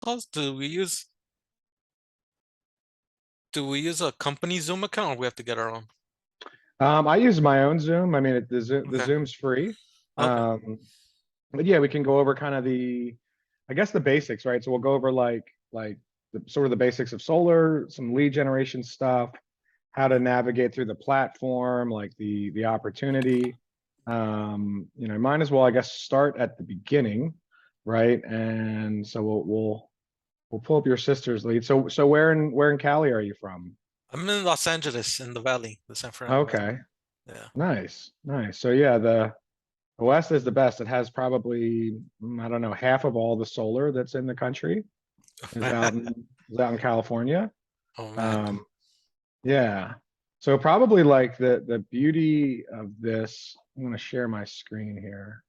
calls? Do we use a company Zoom account, or we have to get our own? I use my own Zoom. I mean, the Okay. Zoom's free. Okay. Um, but yeah, we can go over kind of I guess the basics, right? So we'll go over like sort of the basics of solar, some lead generation stuff, how to navigate through the platform, like the opportunity. Might as well, I guess, start at the beginning, right? And so we'll pull up your sister's lead. So where in Cali are you from? I'm in Los Angeles in the Valley, the San Fernando Valley. Okay, Yeah. nice, nice. So yeah, the West is the best. It has probably, I don't know, half of all the solar that's in the country is out in California. Oh man. Um, yeah. So probably like the beauty of this, I'm gonna share my screen here.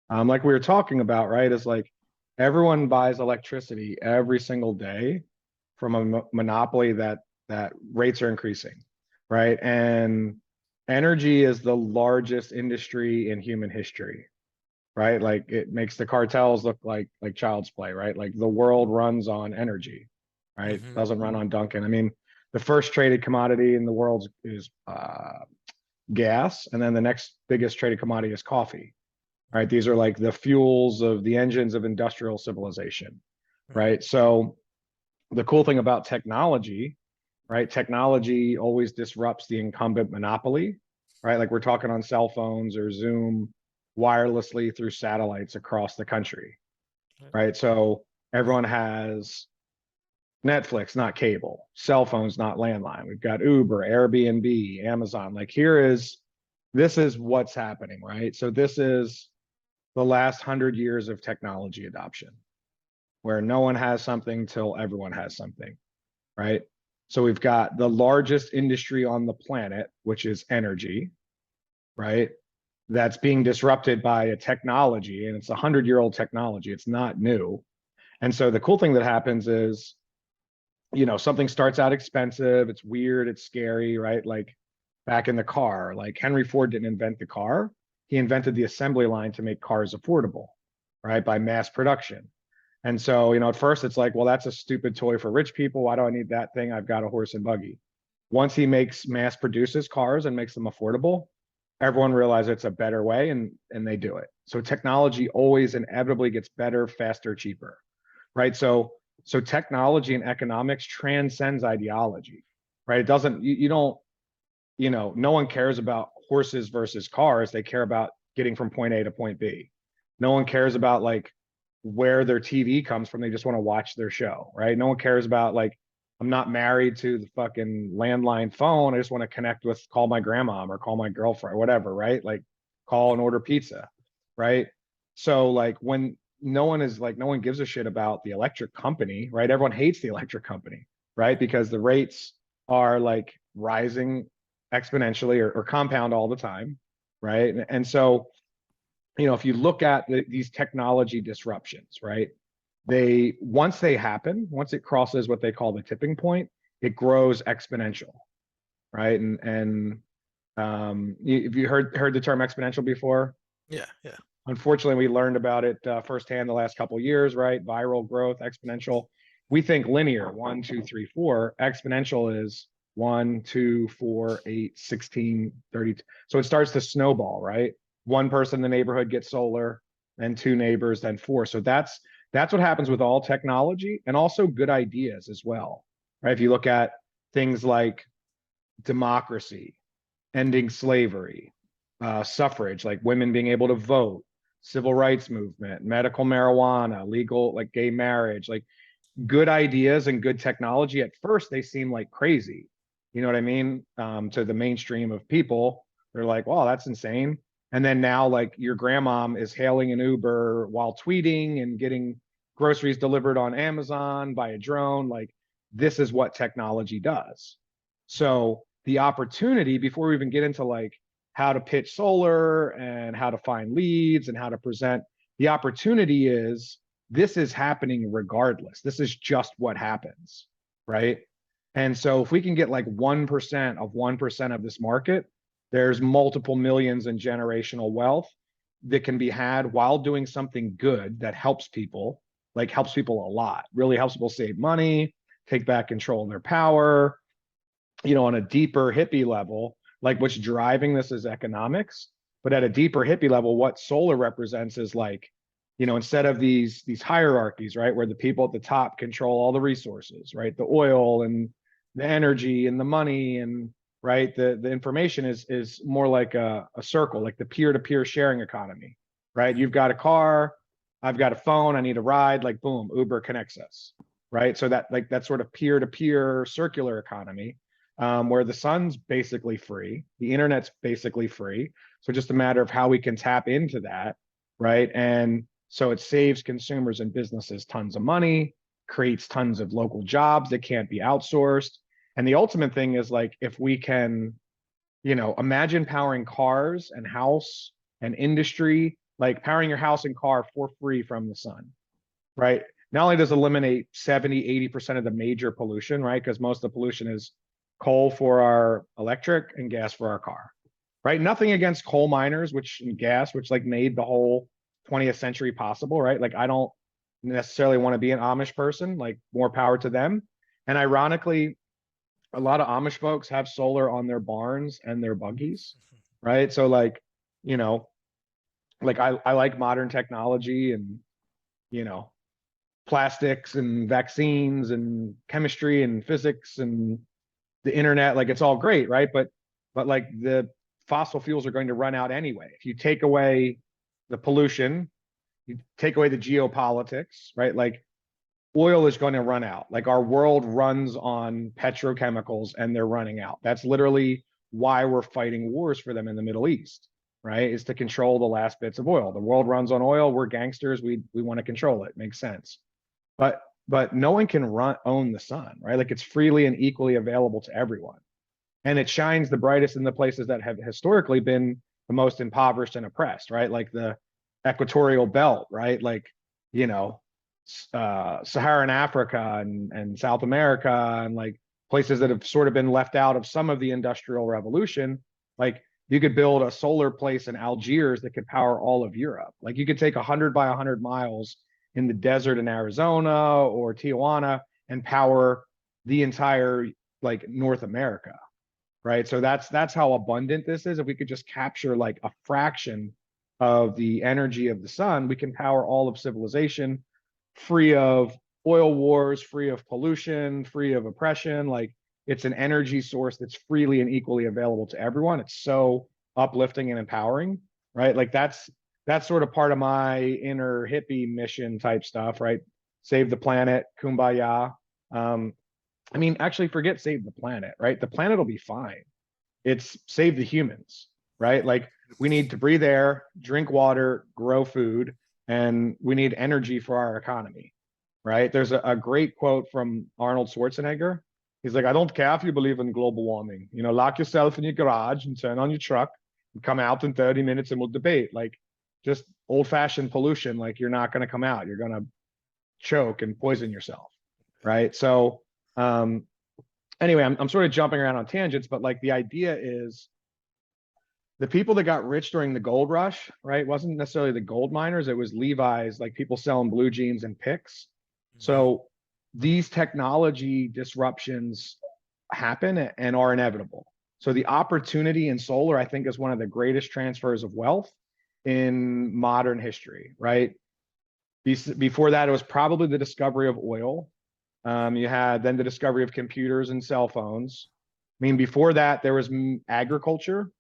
Like we were talking about, right, is like everyone buys electricity every single day from a monopoly that rates are increasing, right? And energy is the largest industry in human history, right? Like it makes the cartels look like child's play, right? Like the world runs on energy, right? Hmm. Doesn't run on Duncan. I mean, the first traded commodity in the world is gas, and then the next biggest traded commodity is coffee, right? These are like the fuels of the engines of industrial civilization, Hmm. right? So the cool thing about technology, right? Technology always disrupts the incumbent monopoly, right? Like we're talking on cell phones or Zoom wirelessly through satellites across the country, right? So everyone has Netflix, not cable, cell phones, not landline. We've got Uber, Airbnb, Amazon. This is what's happening, right? So this is the last 100 years of technology adoption, where no one has something till everyone has something, right? So we've got the largest industry on the planet, which is energy, right? That's being disrupted by a technology, and it's 100-year-old technology. It's not new. And so the cool thing that happens is, something starts out expensive, it's weird, it's scary, right? Like back in the car, like Henry Ford didn't invent the car. He invented the assembly line to make cars affordable, right? By mass production. And so, at first it's like, well, that's a stupid toy for rich people. Why do I need that thing? I've got a horse and buggy. Once he makes mass produces cars and makes them affordable, everyone realizes it's a better way and they do it. So technology always inevitably gets better, faster, cheaper, right? So technology and economics transcends ideology, right? It doesn't, you don't, no one cares about horses versus cars. They care about getting from point A to point B. No one cares about like where their TV comes from. They just want to watch their show, right? No one cares about like, I'm not married to the fucking landline phone. I just want to connect with, call my grandma or call my girlfriend, or whatever, right? Like call and order pizza, right? So like when no one gives a shit about the electric company, right? Everyone hates the electric company, right? Because the rates are like rising exponentially or compound all the time, right? And so, if you look at these technology disruptions, right? Once they happen, once it crosses what they call the tipping point, it grows exponential, right? And have you heard the term exponential before? Yeah. Yeah. Unfortunately, we learned about it firsthand the last couple of years, right? Viral growth, exponential. We think linear, 1, 2, 3, 4. Exponential is 1, 2, 4, 8, 16, 30. So it starts to snowball, right? One person in the neighborhood gets solar, then two neighbors, then four. So that's what happens with all technology and also good ideas as well, right? If you look at things like democracy, ending slavery, suffrage, like women being able to vote, civil rights movement, medical marijuana, legal, like gay marriage, like good ideas and good technology. At first, they seem like crazy. You know what I mean? To the mainstream of people, they're like, wow, that's insane. And then now, like your grandmom is hailing an Uber while tweeting and getting groceries delivered on Amazon by a drone. Like, this is what technology does. So, the opportunity before we even get into like how to pitch solar and how to find leads and how to present, the opportunity is this is happening regardless. This is just what happens, right? And so if we can get like 1% of 1% of this market, there's multiple millions in generational wealth that can be had while doing something good that helps people, like helps people a lot, really helps people save money, take back control of their power, on a deeper hippie level, like what's driving this is economics. But at a deeper hippie level, what solar represents is like, instead of these hierarchies, right, where the people at the top control all the resources, right, the oil and the energy and the money and right, the information is more like a circle, like the peer-to-peer sharing economy, right? You've got a car, I've got a phone, I need a ride, like boom, Uber connects us, right? So that sort of peer-to-peer circular economy where the sun's basically free, the internet's basically free. So just a matter of how we can tap into that, right? And so it saves consumers and businesses tons of money, creates tons of local jobs that can't be outsourced. And the ultimate thing is like if we can, imagine powering cars and house and industry, like powering your house and car for free from the sun, right? Not only does it eliminate 70, 80% of the major pollution, right? Because most of the pollution is coal for our electric and gas for our car, right? Nothing against coal miners, which and gas, which like made the whole 20th century possible, right? Like I don't necessarily want to be an Amish person, like more power to them. And ironically, a lot of Amish folks have solar on their barns and their buggies, right? So like, you know, like I like modern technology and, you know, plastics and vaccines and chemistry and physics and the internet, like it's all great, right? But like the fossil fuels are going to run out anyway. If you take away the pollution, you take away the geopolitics, right? Like oil is going to run out. Like our world runs on petrochemicals and they're running out. That's literally why we're fighting wars for them in the Middle East, right? Is to control the last bits of oil. The world runs on oil. We're gangsters. We want to control it. Makes sense. But no one can own the sun, right? Like it's freely and equally available to everyone. And it shines the brightest in the places that have historically been the most impoverished and oppressed, right? Like the equatorial belt, right? Like, you know, Saharan Africa and South America and like places that have sort of been left out of some of the industrial revolution. Like you could build a solar place in Algiers that could power all of Europe. Like you could take 100 by 100 miles in the desert in Arizona or Tijuana and power the entire like North America, right? So that's how abundant this is. If we could just capture like a fraction of the energy of the sun, we can power all of civilization free of oil wars, free of pollution, free of oppression. Like it's an energy source that's freely and equally available to everyone. It's so uplifting and empowering, right? Like that's sort of part of my inner hippie mission type stuff, right? Save the planet, kumbaya. Um, I mean, actually, forget save the planet, right? The planet will be fine. It's save the humans, right? Like we need to breathe air, drink water, grow food, and we need energy for our economy, right? There's a great quote from Arnold Schwarzenegger. He's like, I don't care if you believe in global warming. Lock yourself in your garage and turn on your truck and come out in 30 minutes and we'll debate. Like just old fashioned pollution, like you're not going to come out. You're going to choke and poison yourself, right? So, anyway, I'm sort of jumping around on tangents, but like the idea is the people that got rich during the gold rush, right? It wasn't necessarily the gold miners, it was Levi's, like people selling blue jeans and picks. Mhm. So these technology disruptions happen and are inevitable. So the opportunity in solar, I think, is one of the greatest transfers of wealth in modern history, right? Before that, it was probably the discovery of oil. You had then the discovery of computers and cell phones. I mean, before that, there was agriculture,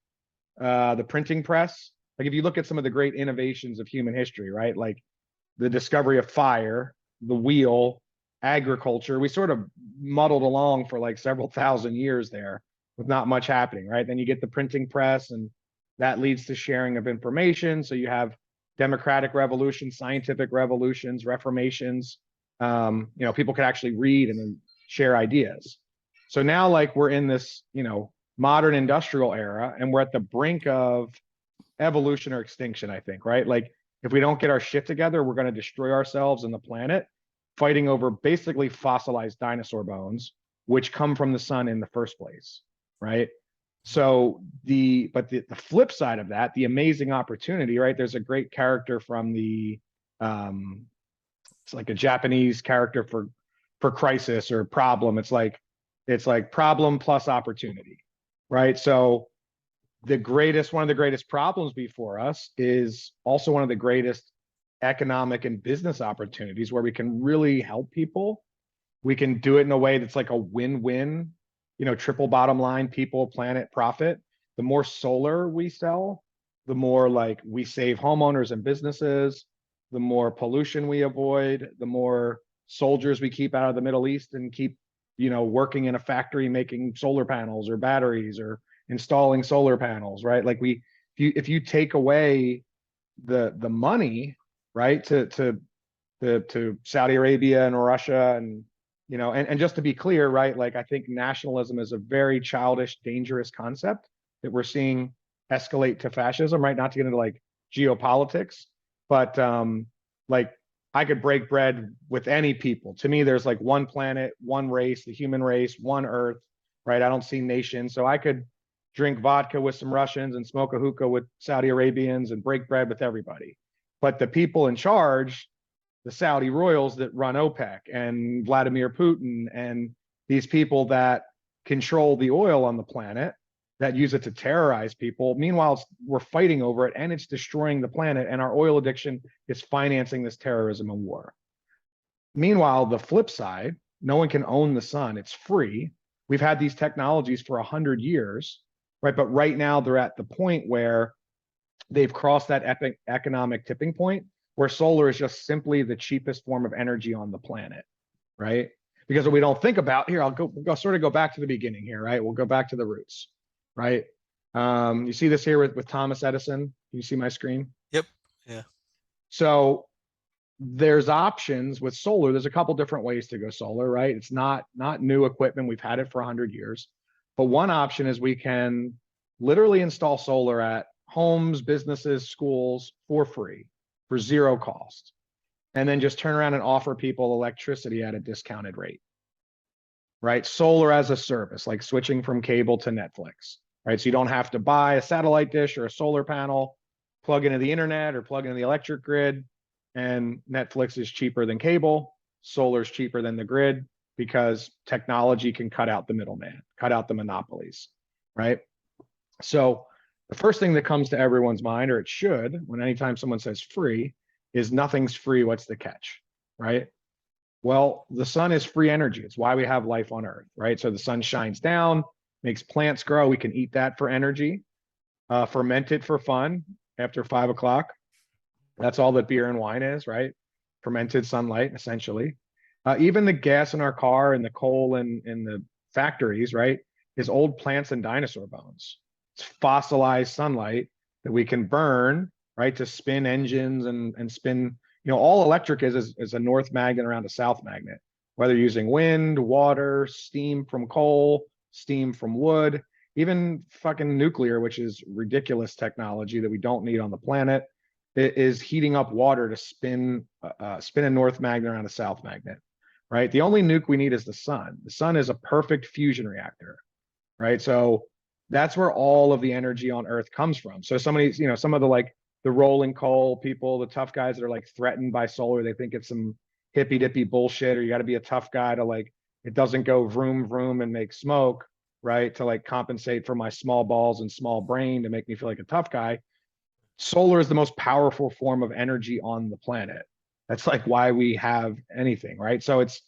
the printing press. Like if you look at some of the great innovations of human history, right? Like the discovery of fire, the wheel, agriculture. We sort of muddled along for like several thousand years there with not much happening, right? Then you get the printing press, and that leads to sharing of information. So you have democratic revolutions, scientific revolutions, reformations. People can actually read and then share ideas. So now, like we're in this, modern industrial era, and we're at the brink of evolution or extinction, I think, right? Like if we don't get our shit together, we're going to destroy ourselves and the planet fighting over basically fossilized dinosaur bones, which come from the sun in the first place, right? So the flip side of that, the amazing opportunity, right? There's a great character from the um It's like a Japanese character for crisis or problem. It's like problem plus opportunity, right? So one of the greatest problems before us is also one of the greatest economic and business opportunities where we can really help people. We can do it in a way that's like a win-win, triple bottom line, people, planet, profit. The more solar we sell, the more like we save homeowners and businesses, the more pollution we avoid, the more soldiers we keep out of the Middle East and keep, working in a factory making solar panels or batteries or installing solar panels, right? Like if you take away the money, right, to Saudi Arabia and Russia and just to be clear, right, like I think nationalism is a very childish, dangerous concept that we're seeing escalate to fascism, right? Not to get into like geopolitics, but like I could break bread with any people. To me, there's like one planet, one race, the human race, one Earth, right? I don't see nations, so I could drink vodka with some Russians and smoke a hookah with Saudi Arabians and break bread with everybody. But the people in charge, the Saudi royals that run OPEC and Vladimir Putin and these people that control the oil on the planet that use it to terrorize people. Meanwhile, we're fighting over it and it's destroying the planet, and our oil addiction is financing this terrorism and war. Meanwhile, the flip side, no one can own the sun. It's free. We've had these technologies for 100 years, right? But right now they're at the point where they've crossed that economic tipping point where solar is just simply the cheapest form of energy on the planet, right? Because what we don't think about here, I'll sort of go back to the beginning here, right? We'll go back to the roots, right? You see this here with Thomas Edison. Can you see my screen? Yep. Yeah. So there's options with solar. There's a couple different ways to go solar, right? It's not new equipment. We've had it for 100 years. But one option is we can literally install solar at homes, businesses, schools for free, for zero cost, and then just turn around and offer people electricity at a discounted rate, right? Solar as a service, like switching from cable to Netflix, right? So you don't have to buy a satellite dish or a solar panel, plug into the internet or plug into the electric grid, and Netflix is cheaper than cable. Solar is cheaper than the grid because technology can cut out the middleman, cut out the monopolies, right? So the first thing that comes to everyone's mind, or it should, when anytime someone says free, is nothing's free. What's the catch, right? Well, the sun is free energy. It's why we have life on Earth, right? So the sun shines down, makes plants grow. We can eat that for energy, ferment it for fun after 5 o'clock. That's all that beer and wine is, right? Fermented sunlight, essentially. Even the gas in our car and the coal in the factories, right, is old plants and dinosaur bones. It's fossilized sunlight that we can burn, right, to spin engines and spin. All electric is a north magnet around a south magnet, whether using wind, water, steam from coal, steam from wood, even fucking nuclear, which is ridiculous technology that we don't need on the planet, is heating up water to spin a north magnet around a south magnet, right? The only nuke we need is the sun. The sun is a perfect fusion reactor, right? So that's where all of the energy on Earth comes from. So some of the like the rolling coal people, the tough guys that are like threatened by solar, they think it's some hippy dippy bullshit, or you got to be a tough guy to like it doesn't go vroom vroom and make smoke, right? To like compensate for my small balls and small brain to make me feel like a tough guy. Solar is the most powerful form of energy on the planet. That's like why we have anything, right? So it's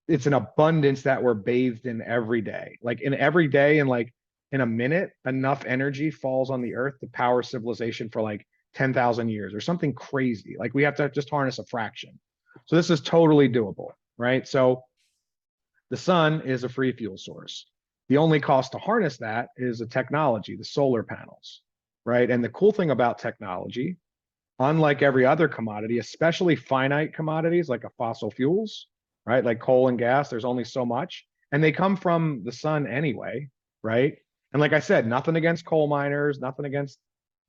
an abundance that we're bathed in every day. Like in every day and like in a minute, enough energy falls on the earth to power civilization for like 10,000 years or something crazy. Like we have to just harness a fraction. So this is totally doable, right? So the sun is a free fuel source. The only cost to harness that is the technology, the solar panels, right? And the cool thing about technology, unlike every other commodity, especially finite commodities like a fossil fuels, right? Like coal and gas, there's only so much, and they come from the sun anyway, right? And like I said, nothing against coal miners, nothing against,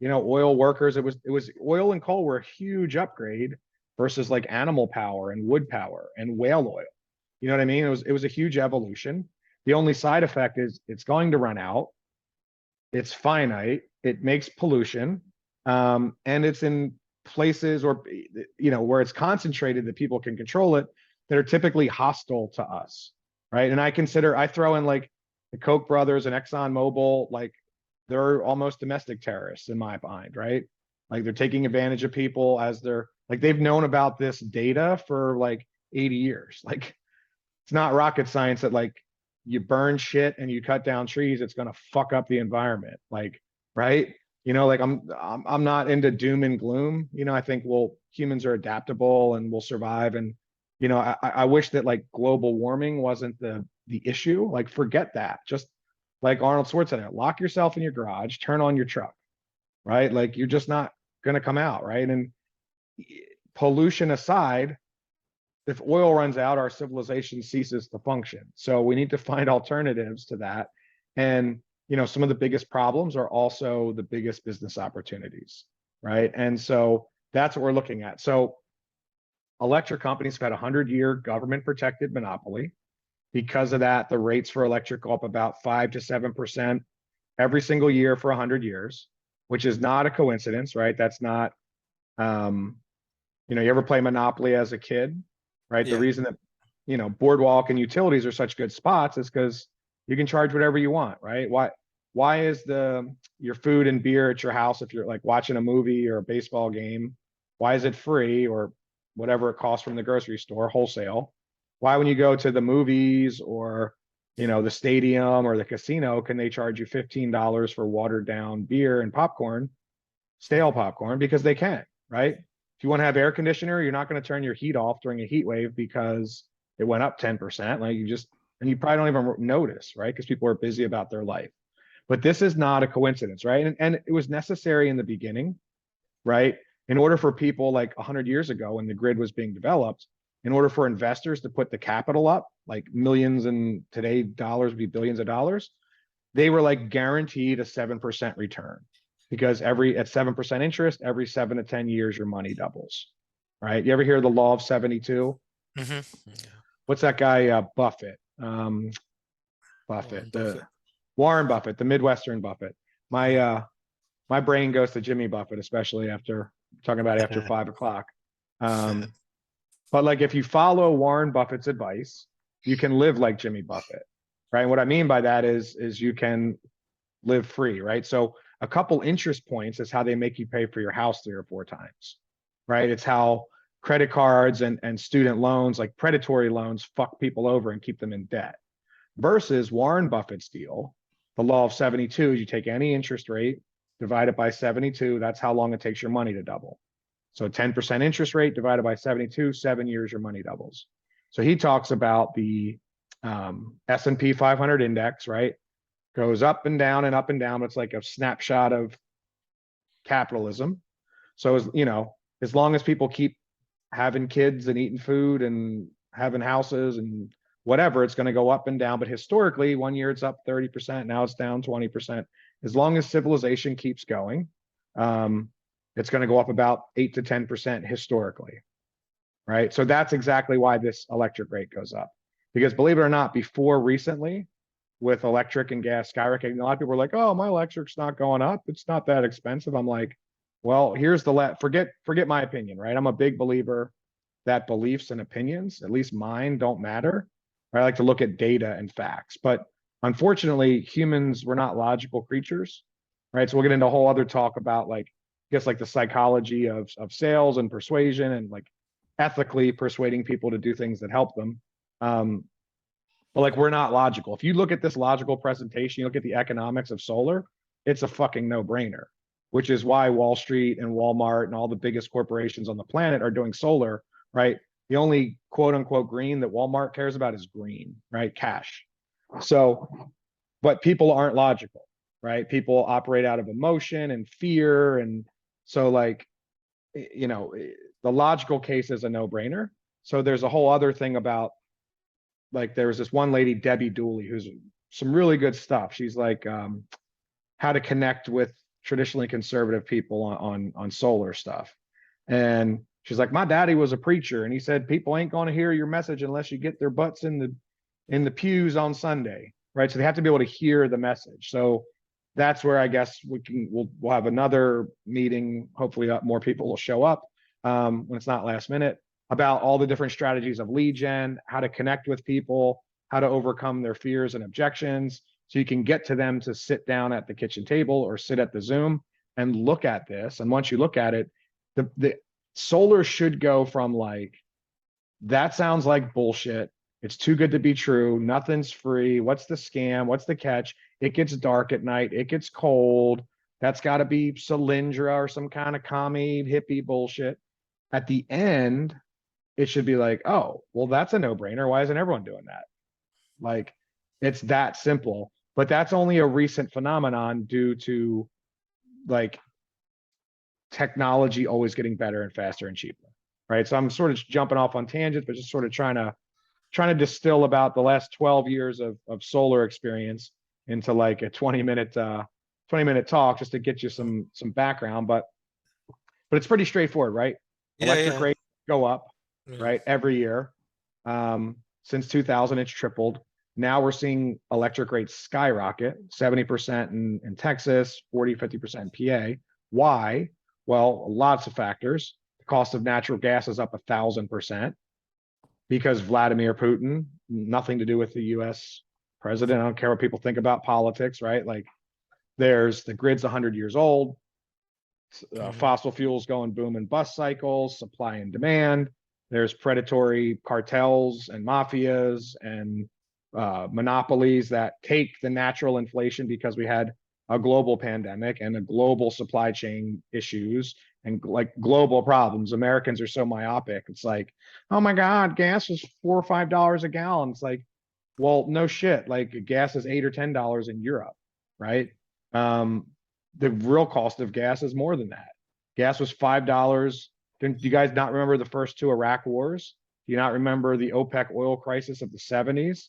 oil workers. It was oil and coal were a huge upgrade versus like animal power and wood power and whale oil. You know what I mean? It was a huge evolution. The only side effect is it's going to run out. It's finite. It makes pollution, and it's in places or where it's concentrated that people can control it that are typically hostile to us, right? And I throw in like the Koch brothers and Exxon Mobil, like they're almost domestic terrorists in my mind, right? Like they're taking advantage of people as they're like they've known about this data for like 80 years. Like it's not rocket science that like you burn shit and you cut down trees, it's gonna fuck up the environment. Like, right? Like I'm not into doom and gloom. I think humans are adaptable and will survive. And I wish that like global warming wasn't the issue. Like, forget that. Just like Arnold Schwarzenegger, lock yourself in your garage, turn on your truck, right? Like you're just not gonna come out, right? And pollution aside, if oil runs out, our civilization ceases to function. So we need to find alternatives to that. And some of the biggest problems are also the biggest business opportunities, right? And so that's what we're looking at. So electric companies have had a 100-year government protected monopoly. Because of that, the rates for electric go up about 5 to 7% every single year for 100 years, which is not a coincidence, right? That's not, you ever play Monopoly as a kid, right? The Yeah. reason that, Boardwalk and utilities are such good spots is because you can charge whatever you want, right? Why is your food and beer at your house, if you're like watching a movie or a baseball game, why is it free or whatever it costs from the grocery store wholesale? Why, when you go to the movies or the stadium or the casino, can they charge you $15 for watered down beer and popcorn, stale popcorn? Because they can, right? If you want to have air conditioner, you're not going to turn your heat off during a heat wave because it went up 10%. Like and you probably don't even notice, right? Because people are busy about their life. But this is not a coincidence, right? And it was necessary in the beginning, right? In order for people like 100 years ago when the grid was being developed, in order for investors to put the capital up, like millions and today dollars would be billions of dollars, they were like guaranteed a 7% return because at 7% interest, every 7 to 10 years, your money doubles, right? You ever hear the law of 72? Hmm. What's that guy, Buffett? Warren The Buffett. Warren Buffett, the Midwestern Buffett. My brain goes to Jimmy Buffett, especially after talking about after 5 o'clock. But like if you follow Warren Buffett's advice, you can live like Jimmy Buffett, right? And what I mean by that is you can live free, right? So a couple interest points is how they make you pay for your house 3 or 4 times, right? It's how credit cards and student loans, like predatory loans, fuck people over and keep them in debt. Versus Warren Buffett's deal, the law of 72 is you take any interest rate, divide it by 72. That's how long it takes your money to double. So 10% interest rate divided by 72, 7 years, your money doubles. So he talks about the S&P 500 index, right? Goes up and down and up and down. It's like a snapshot of capitalism. So as long as people keep having kids and eating food and having houses and whatever, it's going to go up and down. But historically, one year it's up 30%, now it's down 20%. As long as civilization keeps going, it's going to go up about 8 to 10% historically, right? So that's exactly why this electric rate goes up. Because believe it or not, before recently, with electric and gas skyrocketing, a lot of people were like, "Oh, my electric's not going up. It's not that expensive." I'm like, "Well, here's forget my opinion, right? I'm a big believer that beliefs and opinions, at least mine, don't matter. I like to look at data and facts, but unfortunately, humans, we're not logical creatures, right? So we'll get into a whole other talk about like, I guess like the psychology of sales and persuasion and like ethically persuading people to do things that help them. But like we're not logical. If you look at this logical presentation, you look at the economics of solar, it's a fucking no-brainer, which is why Wall Street and Walmart and all the biggest corporations on the planet are doing solar, right? The only quote unquote green that Walmart cares about is green, right? Cash. So, but people aren't logical, right? People operate out of emotion and fear. And so like, the logical case is a no-brainer. So there's a whole other thing about like there was this one lady, Debbie Dooley, who's some really good stuff. She's like how to connect with traditionally conservative people on solar stuff. And she's like, my daddy was a preacher, and he said people ain't going to hear your message unless you get their butts in the pews on Sunday, right? So they have to be able to hear the message. So that's where I guess we'll have another meeting. Hopefully, more people will show up when it's not last minute about all the different strategies of lead gen, how to connect with people, how to overcome their fears and objections, so you can get to them to sit down at the kitchen table or sit at the Zoom and look at this. And once you look at it, the solar should go from like, that sounds like bullshit. It's too good to be true. Nothing's free. What's the scam? What's the catch? It gets dark at night. It gets cold. That's got to be Solyndra or some kind of commie hippie bullshit. At the end, it should be like, oh, well, that's a no brainer. Why isn't everyone doing that? Like, it's that simple. But that's only a recent phenomenon due to like technology always getting better and faster and cheaper. Right. So I'm sort of jumping off on tangents, but just sort of trying to distill about the last 12 years of solar experience into like a 20-minute talk just to get you some background. But it's pretty straightforward, right? Yeah, Electric yeah, rates go up, yeah. right, every year. Since 2000, it's tripled. Now we're seeing electric rates skyrocket, 70% in Texas, 40, 50% in PA. Why? Well, lots of factors. The cost of natural gas is up 1,000% because Vladimir Putin, nothing to do with the US president. I don't care what people think about politics, right? Like, there's the grid's 100 years old, Mhm. fossil fuels going boom and bust cycles, supply and demand. There's predatory cartels and mafias and monopolies that take the natural inflation because we had a global pandemic and a global supply chain issues and like global problems. Americans are so myopic. It's like, oh my God, gas is $4 or $5 a gallon. It's like, well, no shit. Like gas is $8 or $10 in Europe, right? Um, the real cost of gas is more than that. Gas was $5. Do you guys not remember the first two Iraq wars? Do you not remember the OPEC oil crisis of the 70s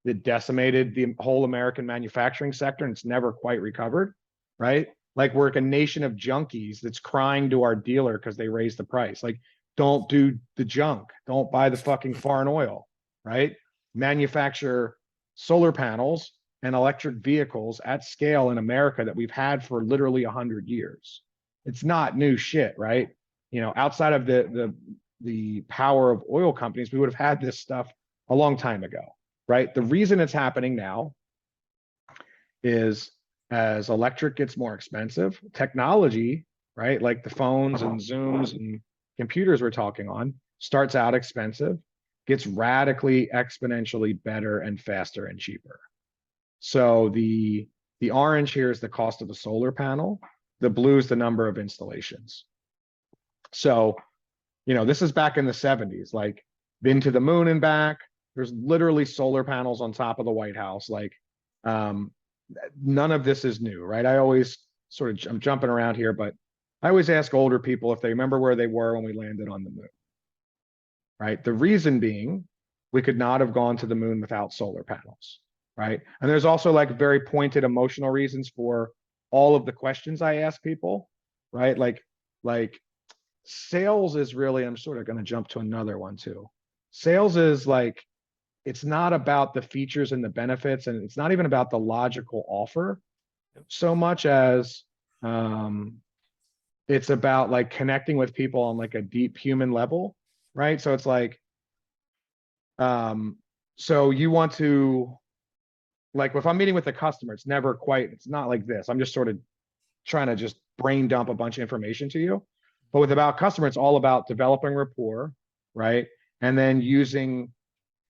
that decimated the whole American manufacturing sector and it's never quite recovered, right? Like we're like a nation of junkies that's crying to our dealer because they raised the price. Like, don't do the junk. Don't buy the fucking foreign oil, right? Manufacture solar panels and electric vehicles at scale in America that we've had for literally 100 years. It's not new shit, right? Outside of the power of oil companies, we would have had this stuff a long time ago, right? The reason it's happening now is as electric gets more expensive, technology, right? Like the phones and Zooms and computers we're talking on, starts out expensive, gets radically exponentially better and faster and cheaper. So the orange here is the cost of a solar panel. The blue is the number of installations. So, this is back in the 70s, like been to the moon and back. There's literally solar panels on top of the White House. Like, um, none of this is new, right? I always I'm jumping around here, but I always ask older people if they remember where they were when we landed on the moon, right? The reason being, we could not have gone to the moon without solar panels, right? And there's also like very pointed emotional reasons for all of the questions I ask people, right? Like sales is really, I'm sort of going to jump to another one too. Sales is like, it's not about the features and the benefits, and it's not even about the logical offer so much as it's about like connecting with people on like a deep human level, right? So it's like, so you want to, like, if I'm meeting with a customer, it's not like this. I'm just sort of trying to just brain dump a bunch of information to you. But with about customer, it's all about developing rapport, right? And then using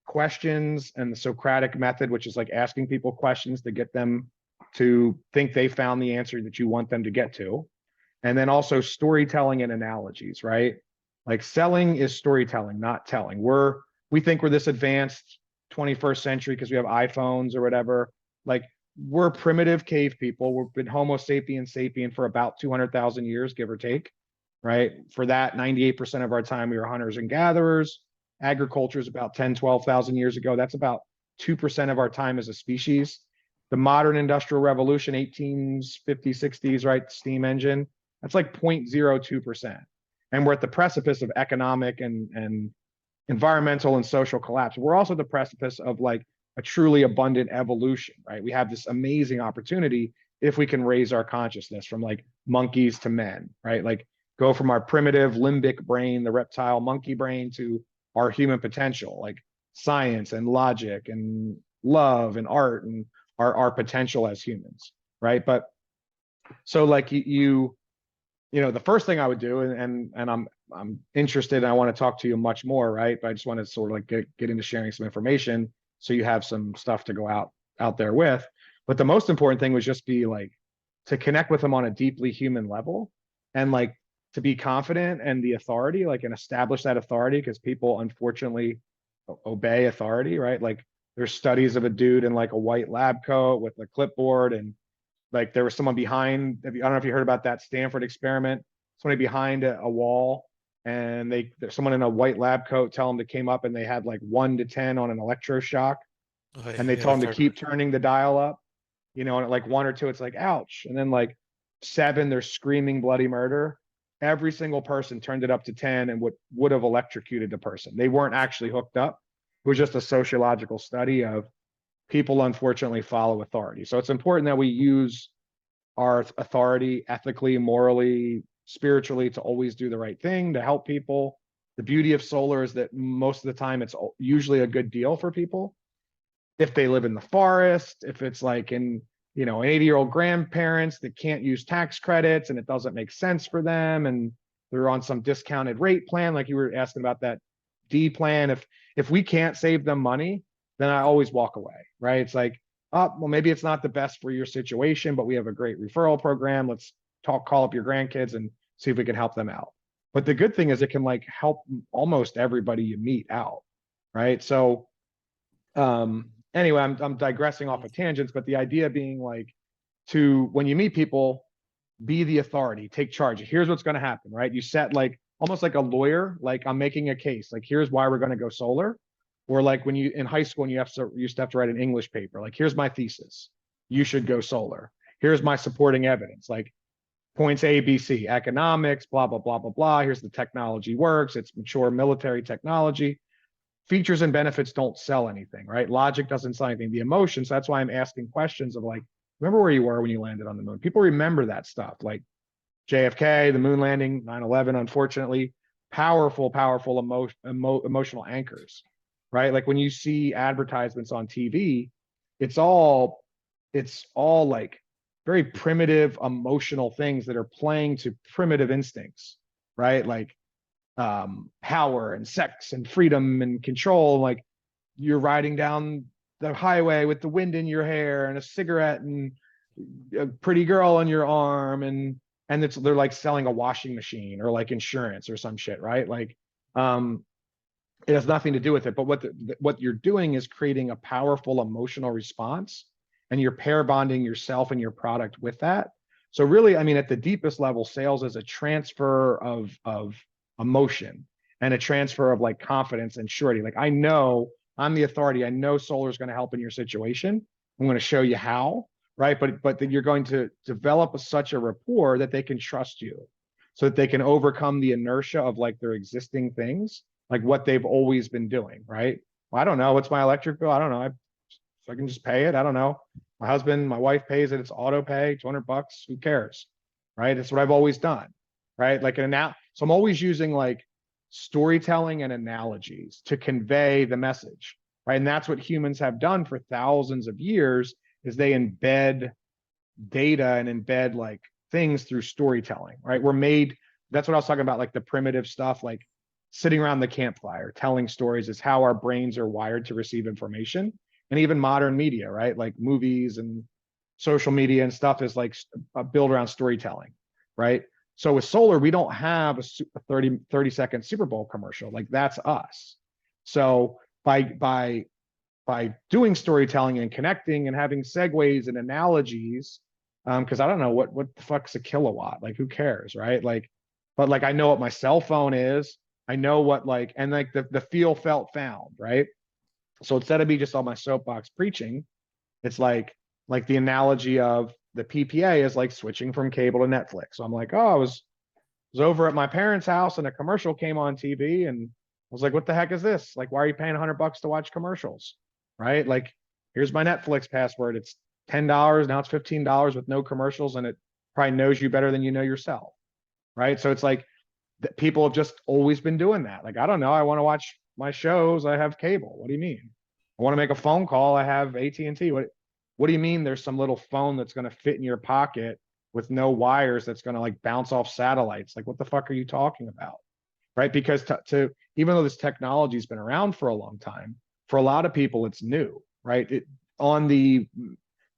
questions and the Socratic method, which is like asking people questions to get them to think they found the answer that you want them to get to. And then also storytelling and analogies, right? Like selling is storytelling, not telling. We think we're this advanced 21st century because we have iPhones or whatever. Like we're primitive cave people. We've been Homo sapiens sapien for about 200,000 years, give or take, right? For that, 98% of our time, we were hunters and gatherers. Agriculture is about 10, 12,000 years ago. That's about 2% of our time as a species. The modern industrial revolution, 1850s, 60s, right? Steam engine, that's like 0.02%. And we're at the precipice of economic and environmental and social collapse. We're also at the precipice of like a truly abundant evolution, right? We have this amazing opportunity if we can raise our consciousness from like monkeys to men, right? Like go from our primitive limbic brain, the reptile monkey brain, to our human potential, like science and logic and love and art and our potential as humans, right? But so like you know, the first thing I would do, and I'm interested and I want to talk to you much more, right? But I just want to sort of like get into sharing some information so you have some stuff to go out there with. But the most important thing was just be like to connect with them on a deeply human level and like to be confident and the authority, like and establish that authority because people unfortunately obey authority, right? Like there's studies of a dude in like a white lab coat with a clipboard and like there was someone behind, I don't know if you heard about that Stanford experiment, somebody behind a wall and there's someone in a white lab coat tell them to came up and they had like 1 to 10 on an electroshock Oh and yeah, they yeah, told I've them to heard of it. keep turning the dial up, you know, and at like 1 or 2, it's like, ouch. And then like 7, they're screaming bloody murder. Every single person turned it up to 10 and would have electrocuted the person. They weren't actually hooked up. It was just a sociological study of people unfortunately follow authority. So it's important that we use our authority ethically, morally, spiritually to always do the right thing to help people. The beauty of solar is that most of the time it's usually a good deal for people. If they live in the forest, if it's like in, you know, an 80-year-old grandparents that can't use tax credits and it doesn't make sense for them and they're on some discounted rate plan, like you were asking about that D plan. If we can't save them money, then I always walk away, right? It's like, oh, well, maybe it's not the best for your situation, but we have a great referral program. Let's call up your grandkids and see if we can help them out. But the good thing is it can like help almost everybody you meet out, right? So anyway, I'm digressing off Mhm. of tangents, but the idea being like to when you meet people, be the authority, take charge. Here's what's going to happen, right? You set like almost like a lawyer, like I'm making a case, like here's why we're going to go solar. Or like when you in high school and you used to have to write an English paper, like here's my thesis. You should go solar. Here's my supporting evidence, like points A, B, C, economics, blah, blah, blah, blah, blah. Here's the technology works. It's mature military technology. Features and benefits don't sell anything, right? Logic doesn't sell anything. The emotions, that's why I'm asking questions of like, remember where you were when you landed on the moon? People remember that stuff, like JFK, the moon landing, 9/11, unfortunately, powerful, powerful emotional anchors, right? Like when you see advertisements on TV, it's all it's all like very primitive emotional things that are playing to primitive instincts, right? Like power and sex and freedom and control. Like you're riding down the highway with the wind in your hair and a cigarette and a pretty girl on your arm and they're like selling a washing machine or like insurance or some shit, right? Like um it has nothing to do with it. But what you're doing is creating a powerful emotional response, and you're pair bonding yourself and your product with that. So really, I mean, at the deepest level, sales is a transfer of emotion and a transfer of like confidence and surety. Like I know I'm the authority. I know solar is going to help in your situation. I'm going to show you how, right? But that you're going to develop such a rapport that they can trust you, so that they can overcome the inertia of like their existing things like what they've always been doing, right? Well, I don't know. What's my electric bill? I don't know. So I can just pay it. I don't know. My husband, my wife pays it. It's auto pay, $200. Who cares? Right. It's what I've always done. Right. Like so I'm always using like storytelling and analogies to convey the message. Right. And that's what humans have done for thousands of years is they embed data and embed like things through storytelling, right? That's what I was talking about, like the primitive stuff, like sitting around the campfire, telling stories is how our brains are wired to receive information. And even modern media, right? Like movies and social media and stuff is like built around storytelling, right? So with solar, we don't have a 30-second Super Bowl commercial. Like that's us. So by doing storytelling and connecting and having segues and analogies, because I don't know what the fuck's a kilowatt, like who cares, right? Like but like I know what my cell phone is, I know what like and like the feel felt found, right? So instead of me just on my soapbox preaching, it's like the analogy of the PPA is like switching from cable to Netflix. So I'm like, oh, I was over at my parents' house and a commercial came on TV and I was like, what the heck is this? Like, why are you paying $100 to watch commercials? Right? Like, here's my Netflix password. It's $10, now it's $15 with no commercials, and it probably knows you better than you know yourself, right? So it's like people have just always been doing that. Like, I don't know, I want to watch my shows, I have cable. What do you mean? I want to make a phone call, I have AT&T. What do you mean there's some little phone that's going to fit in your pocket with no wires that's going to like bounce off satellites? Like, what the fuck are you talking about? Right? Because to even though this technology's been around for a long time, for a lot of people it's new, right? On the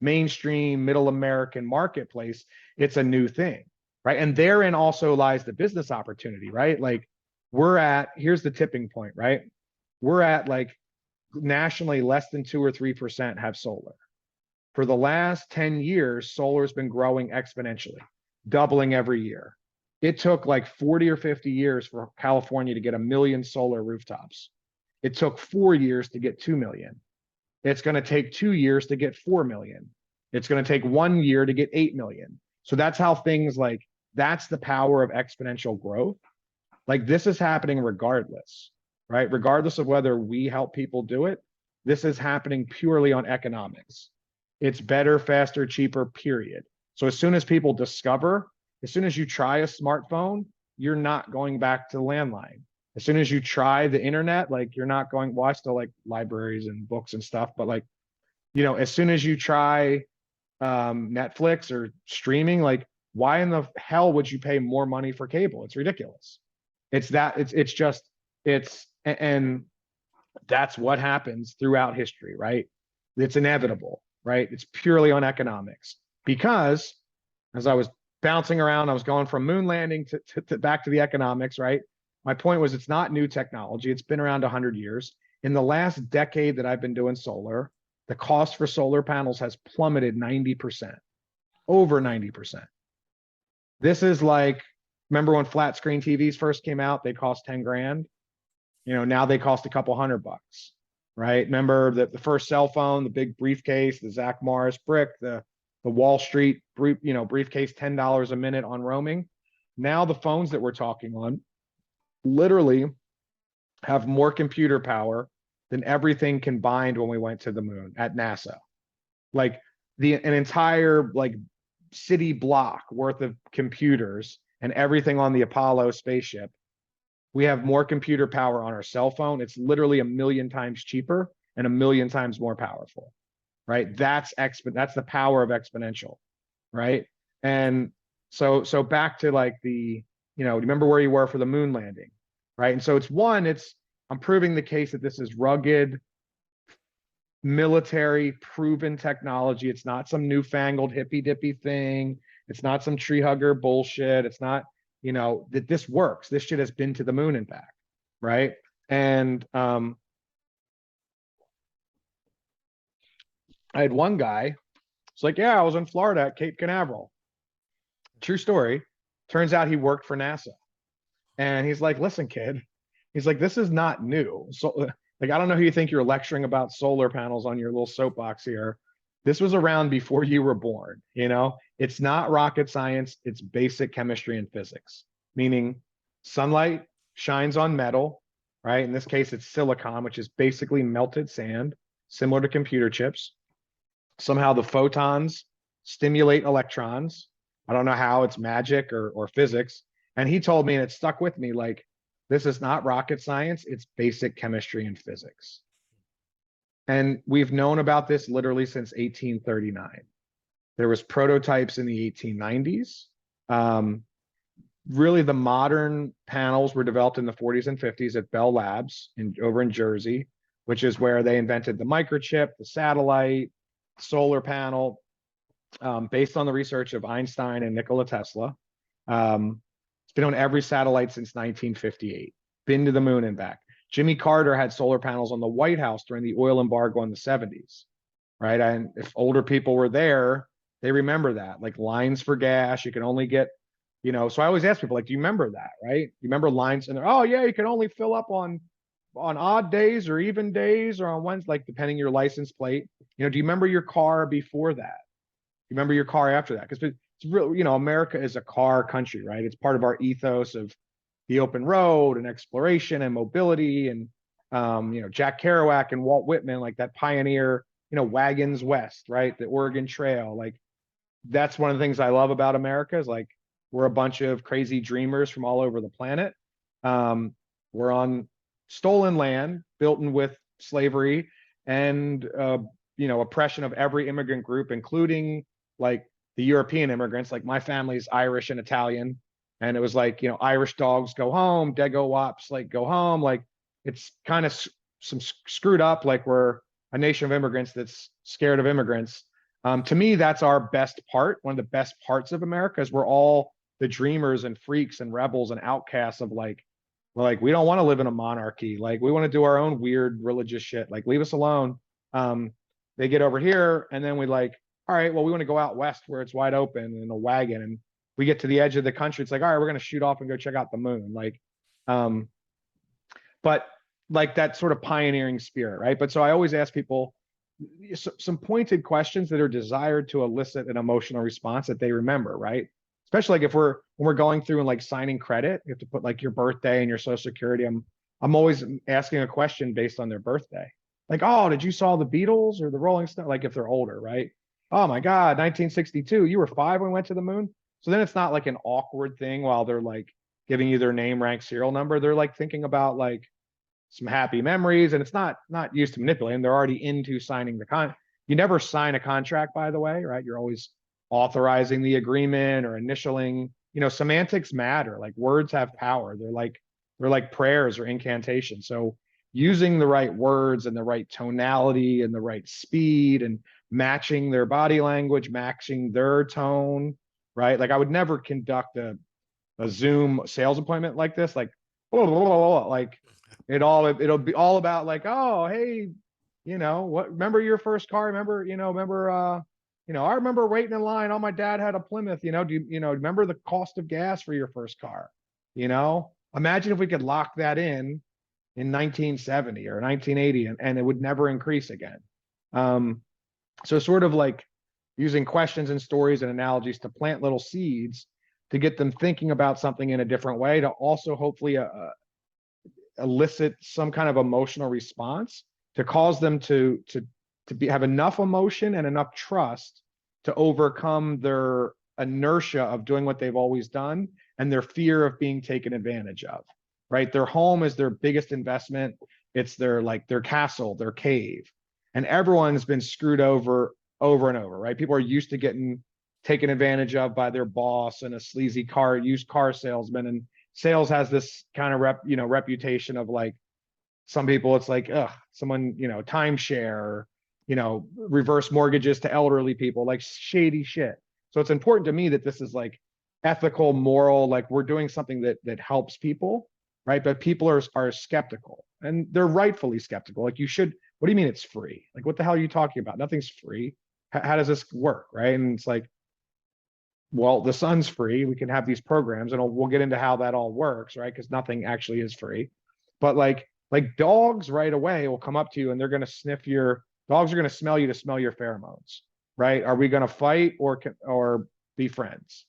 mainstream middle American marketplace, it's a new thing, right? And therein also lies the business opportunity, right? Like, here's the tipping point, right? We're at like nationally less than 2 or 3% have solar. For the last 10 years, solar's been growing exponentially, doubling every year. It took like 40 or 50 years for California to get 1 million solar rooftops. It took 4 years to get 2 million. It's going to take 2 years to get 4 million. It's going to take 1 year to get 8 million. So that's how things like, that's the power of exponential growth. Like, this is happening regardless, right? Regardless of whether we help people do it, this is happening purely on economics. It's better, faster, cheaper, period. So as soon as people discover, as soon as you try a smartphone, you're not going back to the landline. As soon as you try the internet, like, you're not going, well, I still like libraries and books and stuff, but like, as soon as you try Netflix or streaming, like, why in the hell would you pay more money for cable? It's ridiculous. It's just, and that's what happens throughout history, right? It's inevitable, right? It's purely on economics. Because as I was bouncing around, I was going from moon landing to back to the economics, right? My point was, it's not new technology. It's been around 100 years. In the last decade that I've been doing solar, the cost for solar panels has plummeted 90%, over 90%. This is like, remember when flat screen TVs first came out, they cost 10 grand. Now they cost a couple $100, right? Remember the first cell phone, the big briefcase, the Zach Morris brick, the Wall Street briefcase, $10 a minute on roaming. Now the phones that we're talking on literally have more computer power than everything combined when we went to the moon at NASA. Like, an entire like city block worth of computers and everything on the Apollo spaceship. We have more computer power on our cell phone. It's literally 1 million times cheaper and 1 million times more powerful, right? That's the power of exponential, right? And so back to like remember where you were for the moon landing, right? And so I'm proving the case that this is rugged, military proven technology. It's not some newfangled hippy dippy thing. It's not some tree hugger bullshit. It's not, that this works. This shit has been to the moon and back, right? And I had one guy, it's like, yeah, I was in Florida at Cape Canaveral. True story. Turns out he worked for NASA. And he's like, listen, kid, he's like, this is not new. So, like, I don't know who you think you're lecturing about solar panels on your little soapbox here. This was around before you were born. It's not rocket science. It's basic chemistry and physics, meaning sunlight shines on metal, right? In this case, it's silicon, which is basically melted sand, similar to computer chips. Somehow the photons stimulate electrons. I don't know how, it's magic or physics. And he told me, and it stuck with me, like, this is not rocket science, it's basic chemistry and physics. And we've known about this literally since 1839. There was prototypes in the 1890s. Really, the modern panels were developed in the 40s and 50s at Bell Labs over in Jersey, which is where they invented the microchip, the satellite, solar panel, based on the research of Einstein and Nikola Tesla. It's been on every satellite since 1958, been to the moon and back. Jimmy Carter had solar panels on the White House during the oil embargo in the 70s, right? And if older people were there, they remember that, like lines for gas, you can only get, so I always ask people, like, do you remember that, right? You remember lines, and oh yeah, you can only fill up on odd days or even days or on Wednesday, like depending your license plate. Do you remember your car before that? You remember your car after that? Because it's real, America is a car country, right? It's part of our ethos of the open road and exploration and mobility and Jack Kerouac and Walt Whitman, like that pioneer wagons west, right? The Oregon Trail. Like that's one of the things I love about America is like we're a bunch of crazy dreamers from all over the planet. We're on stolen land built in with slavery and oppression of every immigrant group, including like the European immigrants. Like my family's Irish and Italian, and it was like Irish dogs go home, Dago wops like go home. Like it's kind of some screwed up. Like we're a nation of immigrants that's scared of immigrants. To me, that's our best part. One of the best parts of America is we're all the dreamers and freaks and rebels and outcasts of like we don't want to live in a monarchy. Like we want to do our own weird religious shit. Like leave us alone. Um, they get over here and then we like, all right, well, we want to go out west where it's wide open in a wagon. And we get to the edge of the country. It's like, all right, we're going to shoot off and go check out the moon. Um, but like that sort of pioneering spirit, right? But so I always ask people some pointed questions that are desired to elicit an emotional response that they remember, right? Especially like if when we're going through and like signing credit, you have to put like your birthday and your social security. I'm always asking a question based on their birthday. Like, oh, did you saw the Beatles or the Rolling Stones? Like if they're older, right? Oh my God, 1962, you were 5 when we went to the moon. So then it's not like an awkward thing while they're like giving you their name, rank, serial number. They're like thinking about like some happy memories, and it's not used to manipulate them. They're already into signing the you never sign a contract, by the way, right? You're always authorizing the agreement or initialing. Semantics matter. Like words have power. They're like prayers or incantations. So using the right words and the right tonality and the right speed and matching their body language, matching their tone, right? Like I would never conduct a Zoom sales appointment like this, like like it'll be all about like, oh, hey, what, remember your first car? I remember waiting in line. Oh, my dad had a Plymouth, do remember the cost of gas for your first car? Imagine if we could lock that in 1970 or 1980 and it would never increase again. So sort of like using questions and stories and analogies to plant little seeds to get them thinking about something in a different way to also hopefully elicit some kind of emotional response to cause them to have enough emotion and enough trust to overcome their inertia of doing what they've always done and their fear of being taken advantage of, right? Their home is their biggest investment. It's their castle, their cave. And everyone's been screwed over and over, right? People are used to getting taken advantage of by their boss and a sleazy used car salesman. And sales has this kind of reputation of like some people, it's like, someone, timeshare, reverse mortgages to elderly people, like shady shit. So it's important to me that this is like ethical, moral, like we're doing something that helps people, right? But people are skeptical and they're rightfully skeptical. Like what do you mean it's free? Like, what the hell are you talking about? Nothing's free. How does this work? Right. And it's like, well, the sun's free. We can have these programs and we'll get into how that all works, right? Because nothing actually is free. But like dogs right away will come up to you and they're going to sniff your dogs are going to smell you to smell your pheromones, right? Are we going to fight or be friends?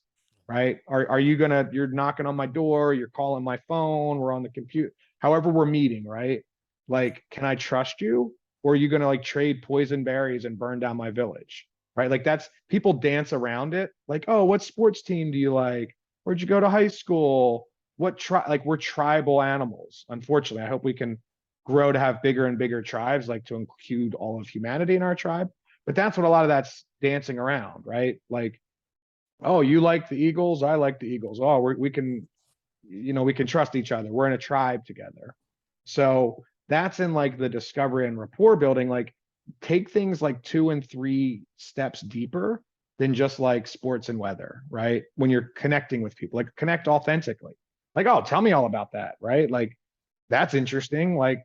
Right? Are you going to you're knocking on my door, you're calling my phone, we're on the computer, however we're meeting, right? Like, can I trust you? Or are you going to like trade poison berries and burn down my village? Right? Like that's people dance around it. Like, oh, what sports team do you like? Where'd you go to high school? Like we're tribal animals. Unfortunately, I hope we can grow to have bigger and bigger tribes, like to include all of humanity in our tribe. But that's what a lot of that's dancing around, right? Like, oh, you like the Eagles, I like the Eagles. Oh, we can trust each other. We're in a tribe together. So that's in like the discovery and rapport building. Like take things like 2 and 3 steps deeper than just like sports and weather, right? When you're connecting with people, like connect authentically. Like, oh, tell me all about that, right? Like that's interesting. Like,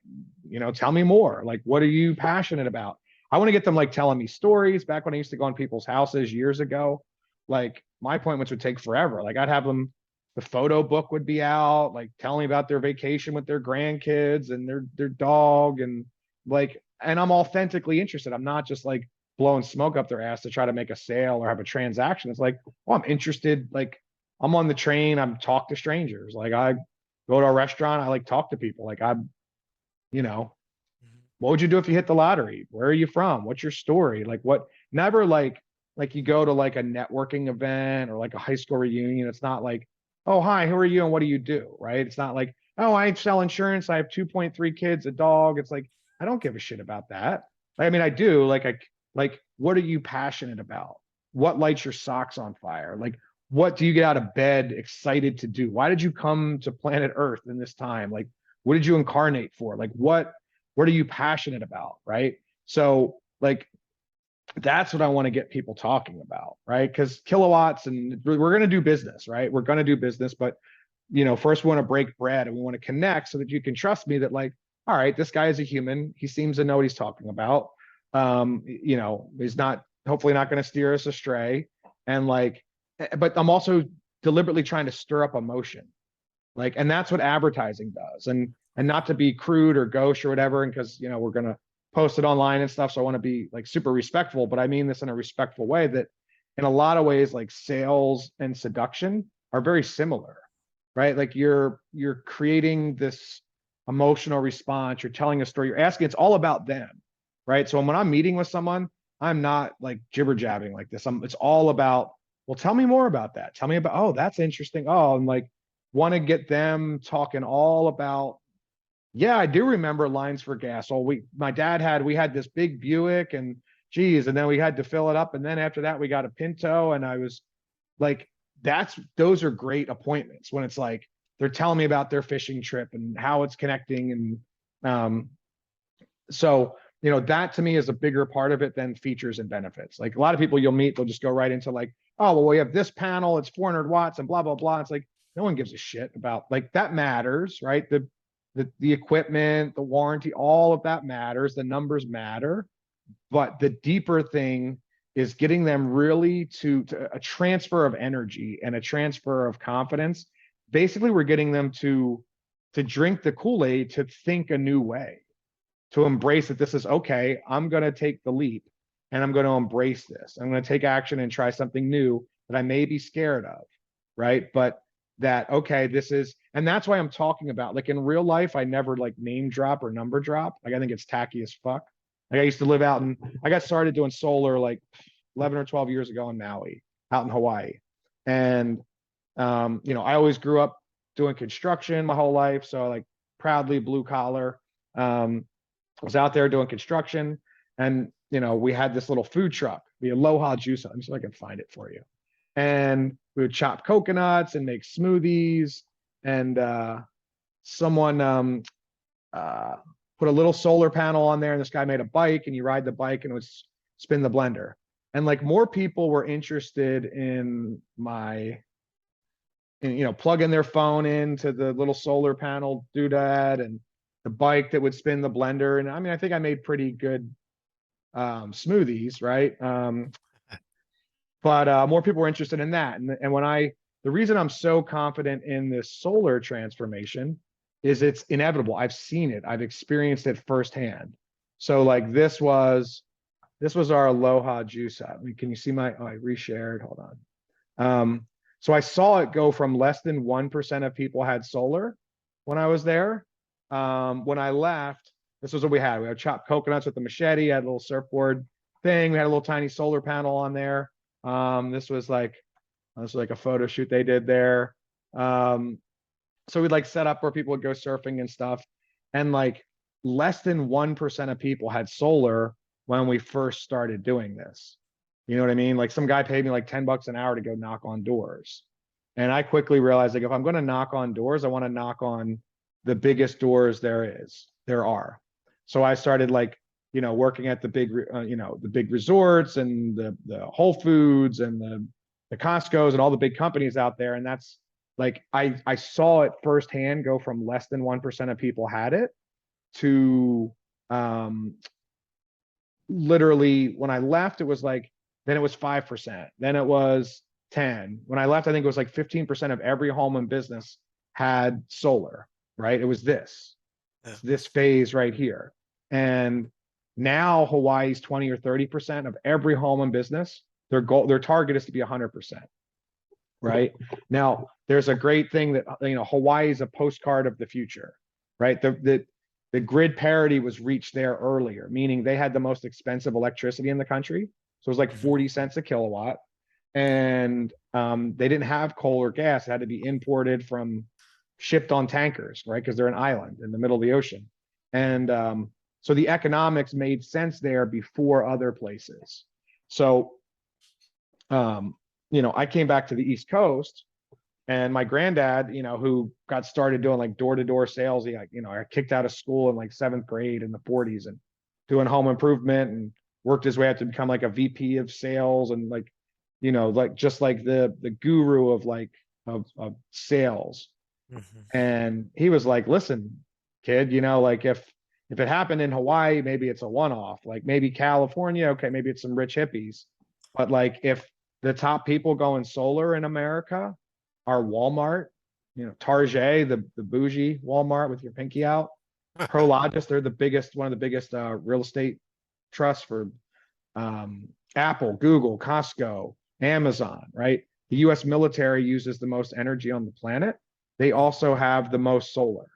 tell me more. Like, what are you passionate about? I want to get them like telling me stories. Back when I used to go in people's houses years ago, like my appointments would take forever. Like I'd have them, the photo book would be out, like telling me about their vacation with their grandkids and their dog and like, and I'm authentically interested. I'm not just like blowing smoke up their ass to try to make a sale or have a transaction. It's like, well, I'm interested. Like I'm on the train, I'm talk to strangers. Like I go to a restaurant, I like talk to people. Like I'm, you know, Mhm. What would you do if you hit the lottery? Where are you from? What's your story? Like what, never like you go to like a networking event or like a high school reunion. It's not like, oh, hi, who are you and what do you do? Right. It's not like, oh, I sell insurance. I have 2.3 kids, a dog. It's like, I don't give a shit about that. I mean, I do like, what are you passionate about? What lights your socks on fire? Like, what do you get out of bed excited to do? Why did you come to planet Earth in this time? Like, what did you incarnate for? Like, what are you passionate about? Right. So, like, that's what I want to get people talking about, right? Because kilowatts and we're going to do business, right? We're going to do business, but first we want to break bread and we want to connect so that you can trust me that like, all right, this guy is a human. He seems to know what he's talking about. He's not hopefully not going to steer us astray. And like, but I'm also deliberately trying to stir up emotion. Like, and that's what advertising does. And not to be crude or gauche or whatever, and because we're gonna post it online and stuff. So I want to be like super respectful, but I mean this in a respectful way that in a lot of ways, like sales and seduction are very similar, right? Like you're creating this emotional response, you're telling a story, you're asking, it's all about them, right? So when I'm meeting with someone, I'm not like jibber jabbing like this. It's all about, well, tell me more about that. Tell me about, oh, that's interesting. Oh, I'm like, want to get them talking all about, yeah, I do remember lines for gas. Oh, my dad we had this big Buick and geez, and then we had to fill it up. And then after that, we got a Pinto. And I was like, those are great appointments when it's like, they're telling me about their fishing trip and how it's connecting. And so, that to me is a bigger part of it than features and benefits. Like a lot of people you'll meet, they'll just go right into like, oh, well, we have this panel, it's 400 watts and blah, blah, blah. It's like, no one gives a shit about like that matters, right? The equipment, the warranty, all of that matters. The numbers matter. But the deeper thing is getting them really to a transfer of energy and a transfer of confidence. Basically, we're getting them to drink the Kool-Aid, to think a new way, to embrace that this is okay. I'm going to take the leap and I'm going to embrace this. I'm going to take action and try something new that I may be scared of, right? But that, okay, this is, and that's why I'm talking about, like in real life, I never like name drop or number drop. Like I think it's tacky as fuck. Like I used to live out in, I got started doing solar like 11 or 12 years ago in Maui, out in Hawaii. And, I always grew up doing construction my whole life. So like proudly blue collar. Was out there doing construction, and we had this little food truck, the Aloha Juice. Let me see if I can find it for you. And we would chop coconuts and make smoothies. And someone put a little solar panel on there, and this guy made a bike, and you ride the bike, and it would spin the blender. And like more people were interested in plugging their phone into the little solar panel doodad and the bike that would spin the blender. And I mean, I think I made pretty good smoothies, right? But more people were interested in that. And the reason I'm so confident in this solar transformation is it's inevitable. I've seen it. I've experienced it firsthand. So like this was our Aloha juice. Can you see I reshared? Hold on. So I saw it go from less than 1% of people had solar when I was there. When I left, this was what we had. We had chopped coconuts with a machete, had a little surfboard thing. We had a little tiny solar panel on there. This was like a photo shoot they did there. So we'd like set up where people would go surfing and stuff. And like less than 1% of people had solar when we first started doing this. You know what I mean? Like some guy paid me like $10 an hour to go knock on doors. And I quickly realized like if I'm going to knock on doors, I want to knock on the biggest doors there are. So I started like, working at the big resorts and the Whole Foods and the Costco's and all the big companies out there. And that's like, I saw it firsthand go from less than 1% of people had it to, literally when I left, it was like, then it was 5%, then it was 10. When I left, I think it was like 15% of every home and business had solar, right? It was Yeah. this phase right here. And now Hawaii's 20 or 30% of every home and business, their target is to be 100%, right? Now, there's a great thing that, Hawaii is a postcard of the future, right? The the grid parity was reached there earlier, meaning they had the most expensive electricity in the country. So it was like Mhm. 40 cents a kilowatt. And they didn't have coal or gas. It had to be imported from shipped on tankers, right? Because they're an island in the middle of the ocean. Mhm. And so the economics made sense there before other places. So, um, I came back to the East Coast and my granddad, who got started doing like door to door sales, he, like, I kicked out of school in like seventh grade in the 40s and doing home improvement and worked his way up to become like a VP of sales and like, like just like the guru of like of sales. Mhm. And he was like, listen, kid, like if it happened in Hawaii, maybe it's a one-off. Like maybe California, okay, maybe it's some rich hippies. But like if the top people going solar in America are Walmart, Target, the bougie Walmart with your pinky out, Prologis, they're the biggest, one of the biggest real estate trusts for Apple, Google, Costco, Amazon, right? The US military uses the most energy on the planet. They also have the most solar.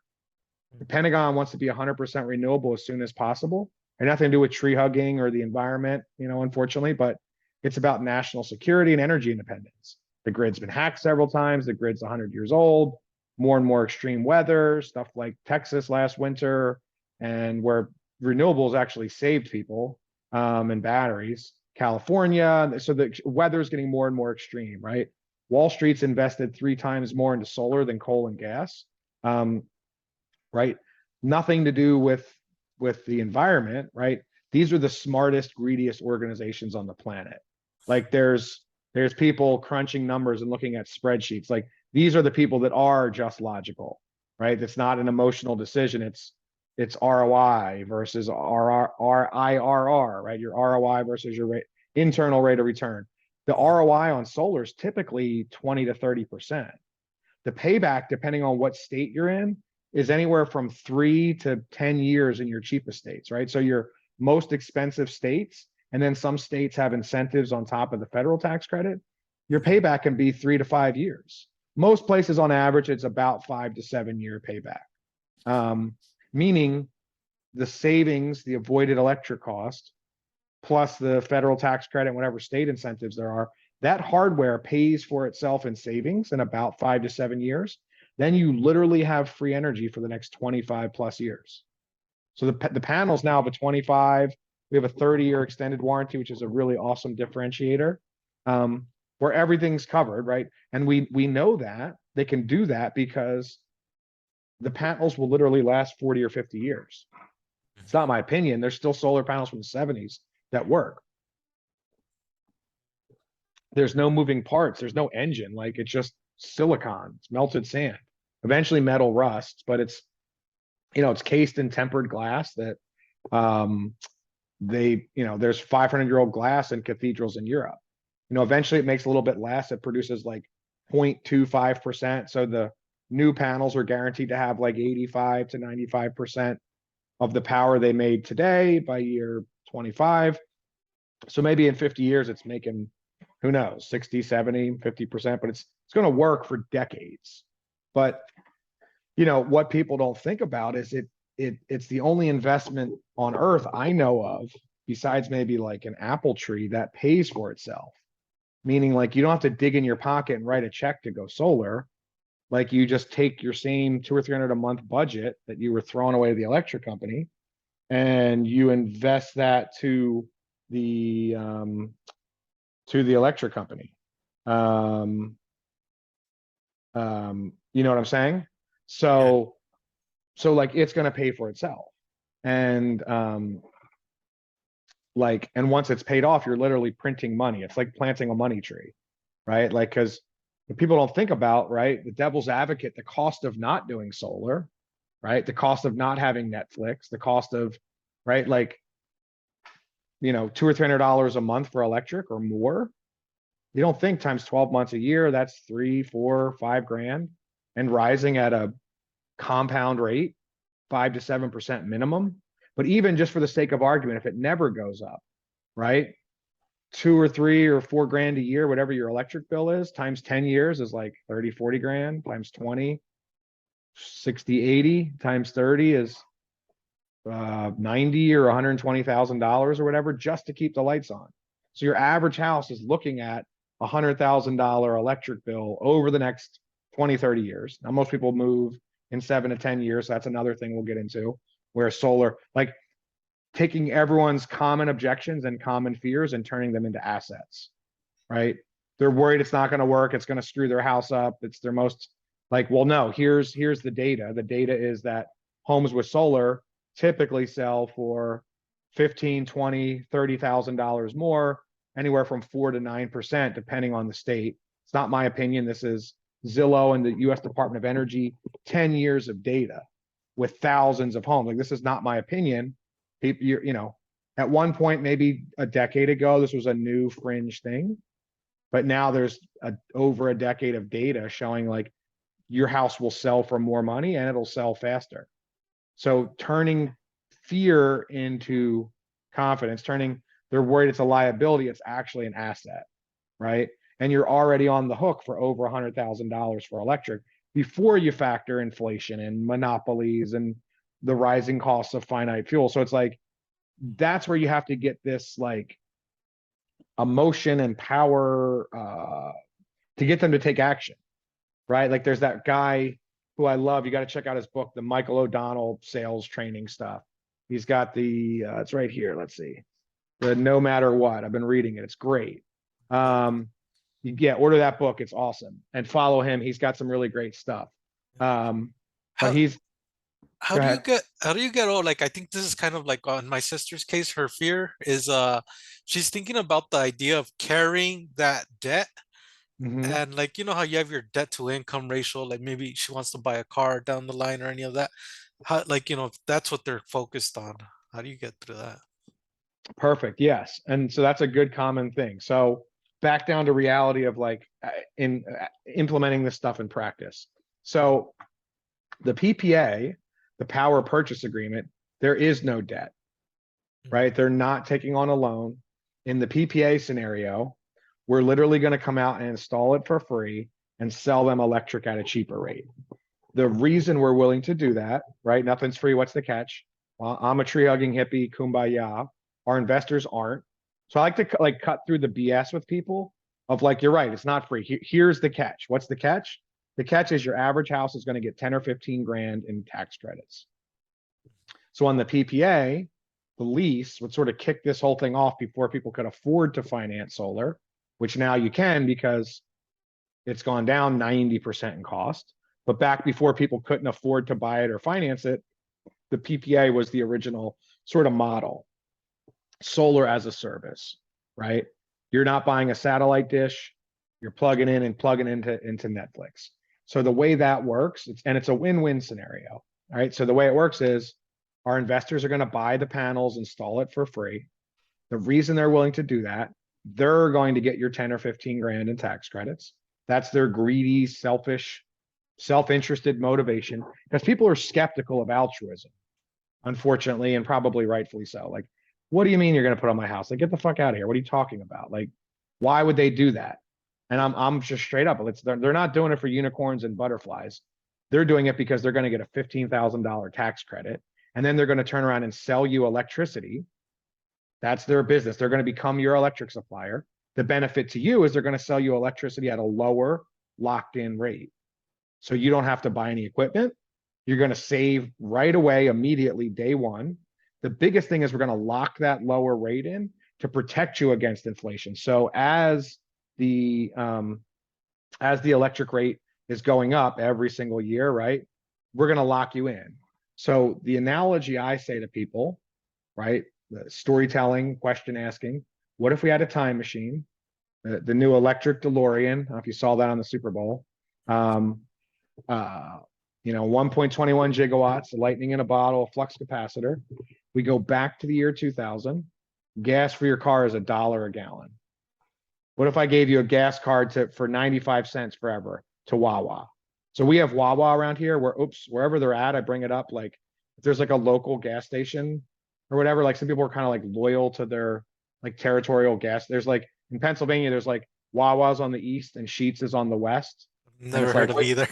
The Pentagon wants to be 100% renewable as soon as possible. And nothing to do with tree hugging or the environment, unfortunately, but it's about national security and energy independence. The grid's been hacked several times. The grid's 100 years old. More and more extreme weather, stuff like Texas last winter, and where renewables actually saved people and batteries. California, so the weather is getting more and more extreme, right? Wall Street's invested 3 times more into solar than coal and gas. Um, right? Nothing to do with the environment, right? These are the smartest, greediest organizations on the planet. Like there's people crunching numbers and looking at spreadsheets. Like these are the people that are just logical, right? It's not an emotional decision. It's ROI versus RIRR, right? Your ROI versus your internal rate of return. The ROI on solar is typically 20 to 30%. The payback, depending on what state you're in, is anywhere from 3 to 10 years in your cheapest states, right? So your most expensive states, and then some states have incentives on top of the federal tax credit. Your Mhm. payback can be 3 to 5 years. Most places, on average, it's about 5 to 7 year payback. Um, Meaning the savings, the avoided electric cost, plus the federal tax credit, whatever state incentives there are, that hardware pays for itself in savings in about 5 to 7 years. Then you literally have free energy for the next 25 plus years. So the panels now have a 25, we have a 30-year extended warranty, which is a really awesome differentiator, um, where everything's covered, right? And we know that they can do that because the panels will literally last 40 or 50 years. It's not my opinion. There's still solar panels from the 70s that work. There's no moving parts. There's no engine. Like it's just silicon. It's melted sand. Eventually metal rusts, but it's cased in tempered glass that um there's 500-year-old glass in cathedrals in Europe. Eventually it makes a little bit less. It produces like 0.25%. So the new panels are guaranteed to have like 85 to 95% of the power they made today by year 25. So maybe in 50 years, it's making, who knows, 60, 70, 50%, but it's going to work for decades. But, what people don't think about is it's the only investment on earth I know of, besides maybe like an apple tree, that pays for itself. Meaning like you don't have to dig in your pocket and write a check to go solar. Like you just take your same 200 or 300 a month budget that you were throwing away to the electric company and you invest that the um, to the electric company. Um, you know what I'm saying? Yeah. So like it's going to pay for itself, and and once it's paid off, you're literally printing money. It's like planting a money tree, right? Like because people don't think about, right, the devil's advocate, the cost of not doing solar, right, the cost of not having Netflix, the cost of, right, like $200 or $300 a month for electric or more. You don't think times 12 months a year, that's 3, 4, 5 grand and rising at a compound rate, 5 to 7% minimum. But even just for the sake of argument, if it never goes up, right? 2 or 3 or 4 grand a year, whatever your electric bill is, times 10 years is like 30, 40 grand, times 20, 60, 80, times 30 is 90 or $120,000 or whatever just to keep the lights on. So your average house is looking at $100,000 electric bill over the next 20, 30 years. Now, most people move in 7 to 10 years. So that's another thing we'll get into where solar, like taking everyone's common objections and common fears and turning them into assets, right? They're worried it's not going to work. It's going to screw their house up. It's their most like, well, no, here's the data. The data is that homes with solar typically sell for 15, 20, $30,000 more, anywhere from 4 to 9%, depending on the state. It's not my opinion. This is Zillow and the US Department of Energy, 10 years of data with thousands of homes. Like, this is not my opinion. People, at one point, maybe a decade ago, this was a new fringe thing. But now there's over a decade of data showing like your house will sell for more money and it'll sell faster. So turning fear into confidence, turning they're worried it's a liability, it's actually an asset, right? And you're already on the hook for over $100,000 for electric before you factor inflation and monopolies and the rising costs of finite fuel. So it's like that's where you have to get this like emotion and power to get them to take action, right? Like there's that guy who I love. You got to check out his book, the Michael O'Donnell sales training stuff. He's got it's right here. Let's see, the No Matter What. I've been reading it. It's great. Order that book. It's awesome, and follow him. He's got some really great stuff. But How go ahead. how do you get all like I think this is kind of like on my sister's case, her fear is she's thinking about the idea of carrying that debt Mm-hmm. and like you know how you have your debt to income ratio, like maybe she wants to buy a car down the line or any of that. How like that's what they're focused on. How do you get through that? Perfect. Yes. And so that's a good common thing. So back down to reality of like in implementing this stuff in practice. So the PPA, the power purchase agreement, there is no debt, right? They're not taking on a loan. In the PPA scenario, we're literally going to come out and install it for free and sell them electric at a cheaper rate. The reason we're willing to do that, right? Nothing's free. What's the catch? Well, I'm a tree hugging hippie, kumbaya. Our investors aren't. So I like to like cut through the BS with people of like, you're right, it's not free. Here's the catch. What's the catch? The catch is your average house is going to get 10 or 15 grand in tax credits. So on the PPA, the lease would sort of kick this whole thing off before people could afford to finance solar, which now you can because it's gone down 90% in cost. But back before people couldn't afford to buy it or finance it, the PPA was the original sort of model. Solar as a service, right? You're not buying a satellite dish, you're plugging in and plugging into Netflix. So the way that works, it's a win-win scenario. All right. So the way it works is our investors are going to buy the panels, install it for free. The reason they're willing to do that, they're going to get your 10 or 15 grand in tax credits. That's their greedy, selfish, self-interested motivation because people are skeptical of altruism, unfortunately, and probably rightfully so. Like, what do you mean you're going to put on my house? Like, get the fuck out of here. What are you talking about? Like, why would they do that? And I'm just straight up. They're not doing it for unicorns and butterflies. They're doing it because they're going to get a $15,000 tax credit, and then they're going to turn around and sell you electricity. That's their business. They're going to become your electric supplier. The benefit to you is they're going to sell you electricity at a lower locked-in rate. So you don't have to buy any equipment. You're going to save right away, immediately, day one. The biggest thing is we're going to lock that lower rate in to protect you against inflation. So the electric rate is going up every single year, right? We're going to lock you in. So the analogy I say to people, right? The storytelling, question asking. What if we had a time machine? The new electric DeLorean. I don't know if you saw that on the Super Bowl. 1.21 gigawatts, lightning in a bottle, flux capacitor. We go back to the year 2000. Gas for your car is $1 a gallon. What if I gave you a gas card for 95 cents forever to Wawa? So we have Wawa around here wherever they're at, I bring it up. Like if there's like a local gas station or whatever, like some people are kind of like loyal to their like territorial gas. There's like in Pennsylvania, there's like Wawa's on the east and Sheetz is on the west. And Never it's heard like, of either.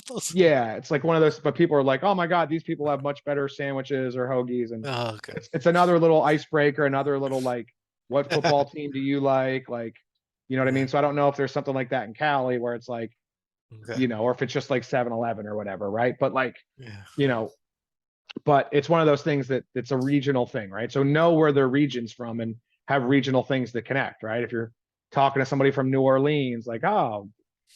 Those. Yeah, it's like one of those, but people are like, oh my God, these people have much better sandwiches or hoagies. And Oh, okay. it's another little icebreaker, another little like, what football team do you like? Like, you know what I Yeah. mean? So I don't know if there's something like that in Cali where it's like, Okay. you know, or if it's just like 7-Eleven or whatever, right? But like, Yeah. you know, but it's one of those things that it's a regional thing, right? So know where their region's from and have regional things that connect, right? If you're talking to somebody from New Orleans, like, oh,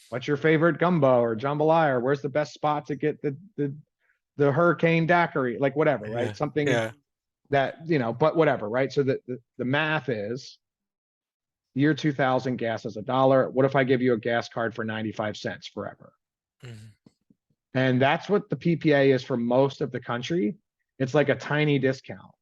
what's your favorite gumbo or jambalaya, or where's the best spot to get the hurricane daiquiri, like whatever, Yeah. right? Something Yeah. that, you know, but whatever, right? So the math is year 2000 gas is $1. What if I give you a gas card for 95 cents forever? Mhm. And that's what the PPA is for most of the country. It's like a tiny discount,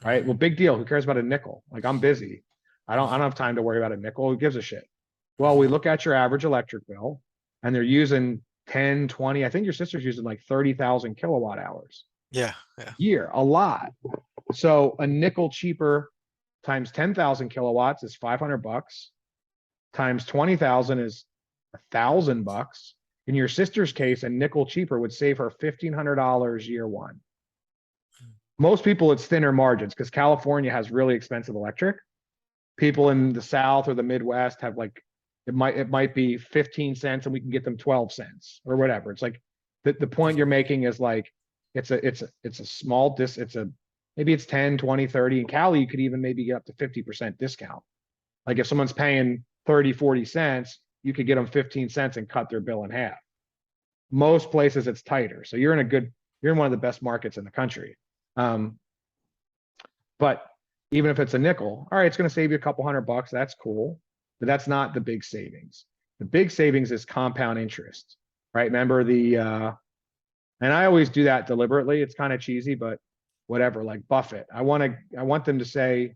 right? Well, Mhm. big deal. Who cares about a nickel? Like I'm busy. I don't Mhm. have time to worry about a nickel. Who gives a shit? Well, we Mhm. look at your average electric bill and they're using 10, 20. I think your sister's using like 30,000 kilowatt hours Yeah. Yeah. a year, a lot. So a nickel cheaper times 10,000 kilowatts is 500 bucks, times 20,000 is $1,000 bucks. In your sister's case, a nickel cheaper would save her $1,500 year one. Most people, it's thinner margins because California has really expensive electric. People in the South or the Midwest have like, it might be 15 cents and we can get them 12 cents or whatever. It's like the point you're making is like, it's a small it's a, maybe it's 10, 20, 30. In Cali, you could even maybe get up to 50% discount. Like if someone's paying 30, 40 cents, you could get them 15 cents and cut their bill in half. Most places it's tighter. So you're in one of the best markets in the country. Um, but even if it's a nickel, all right, it's going to save you a couple $100. That's cool. But that's not the big savings. The big savings is compound interest, right? Remember and I always do that deliberately. It's kind of cheesy, but whatever, like Buffett. I want them to say,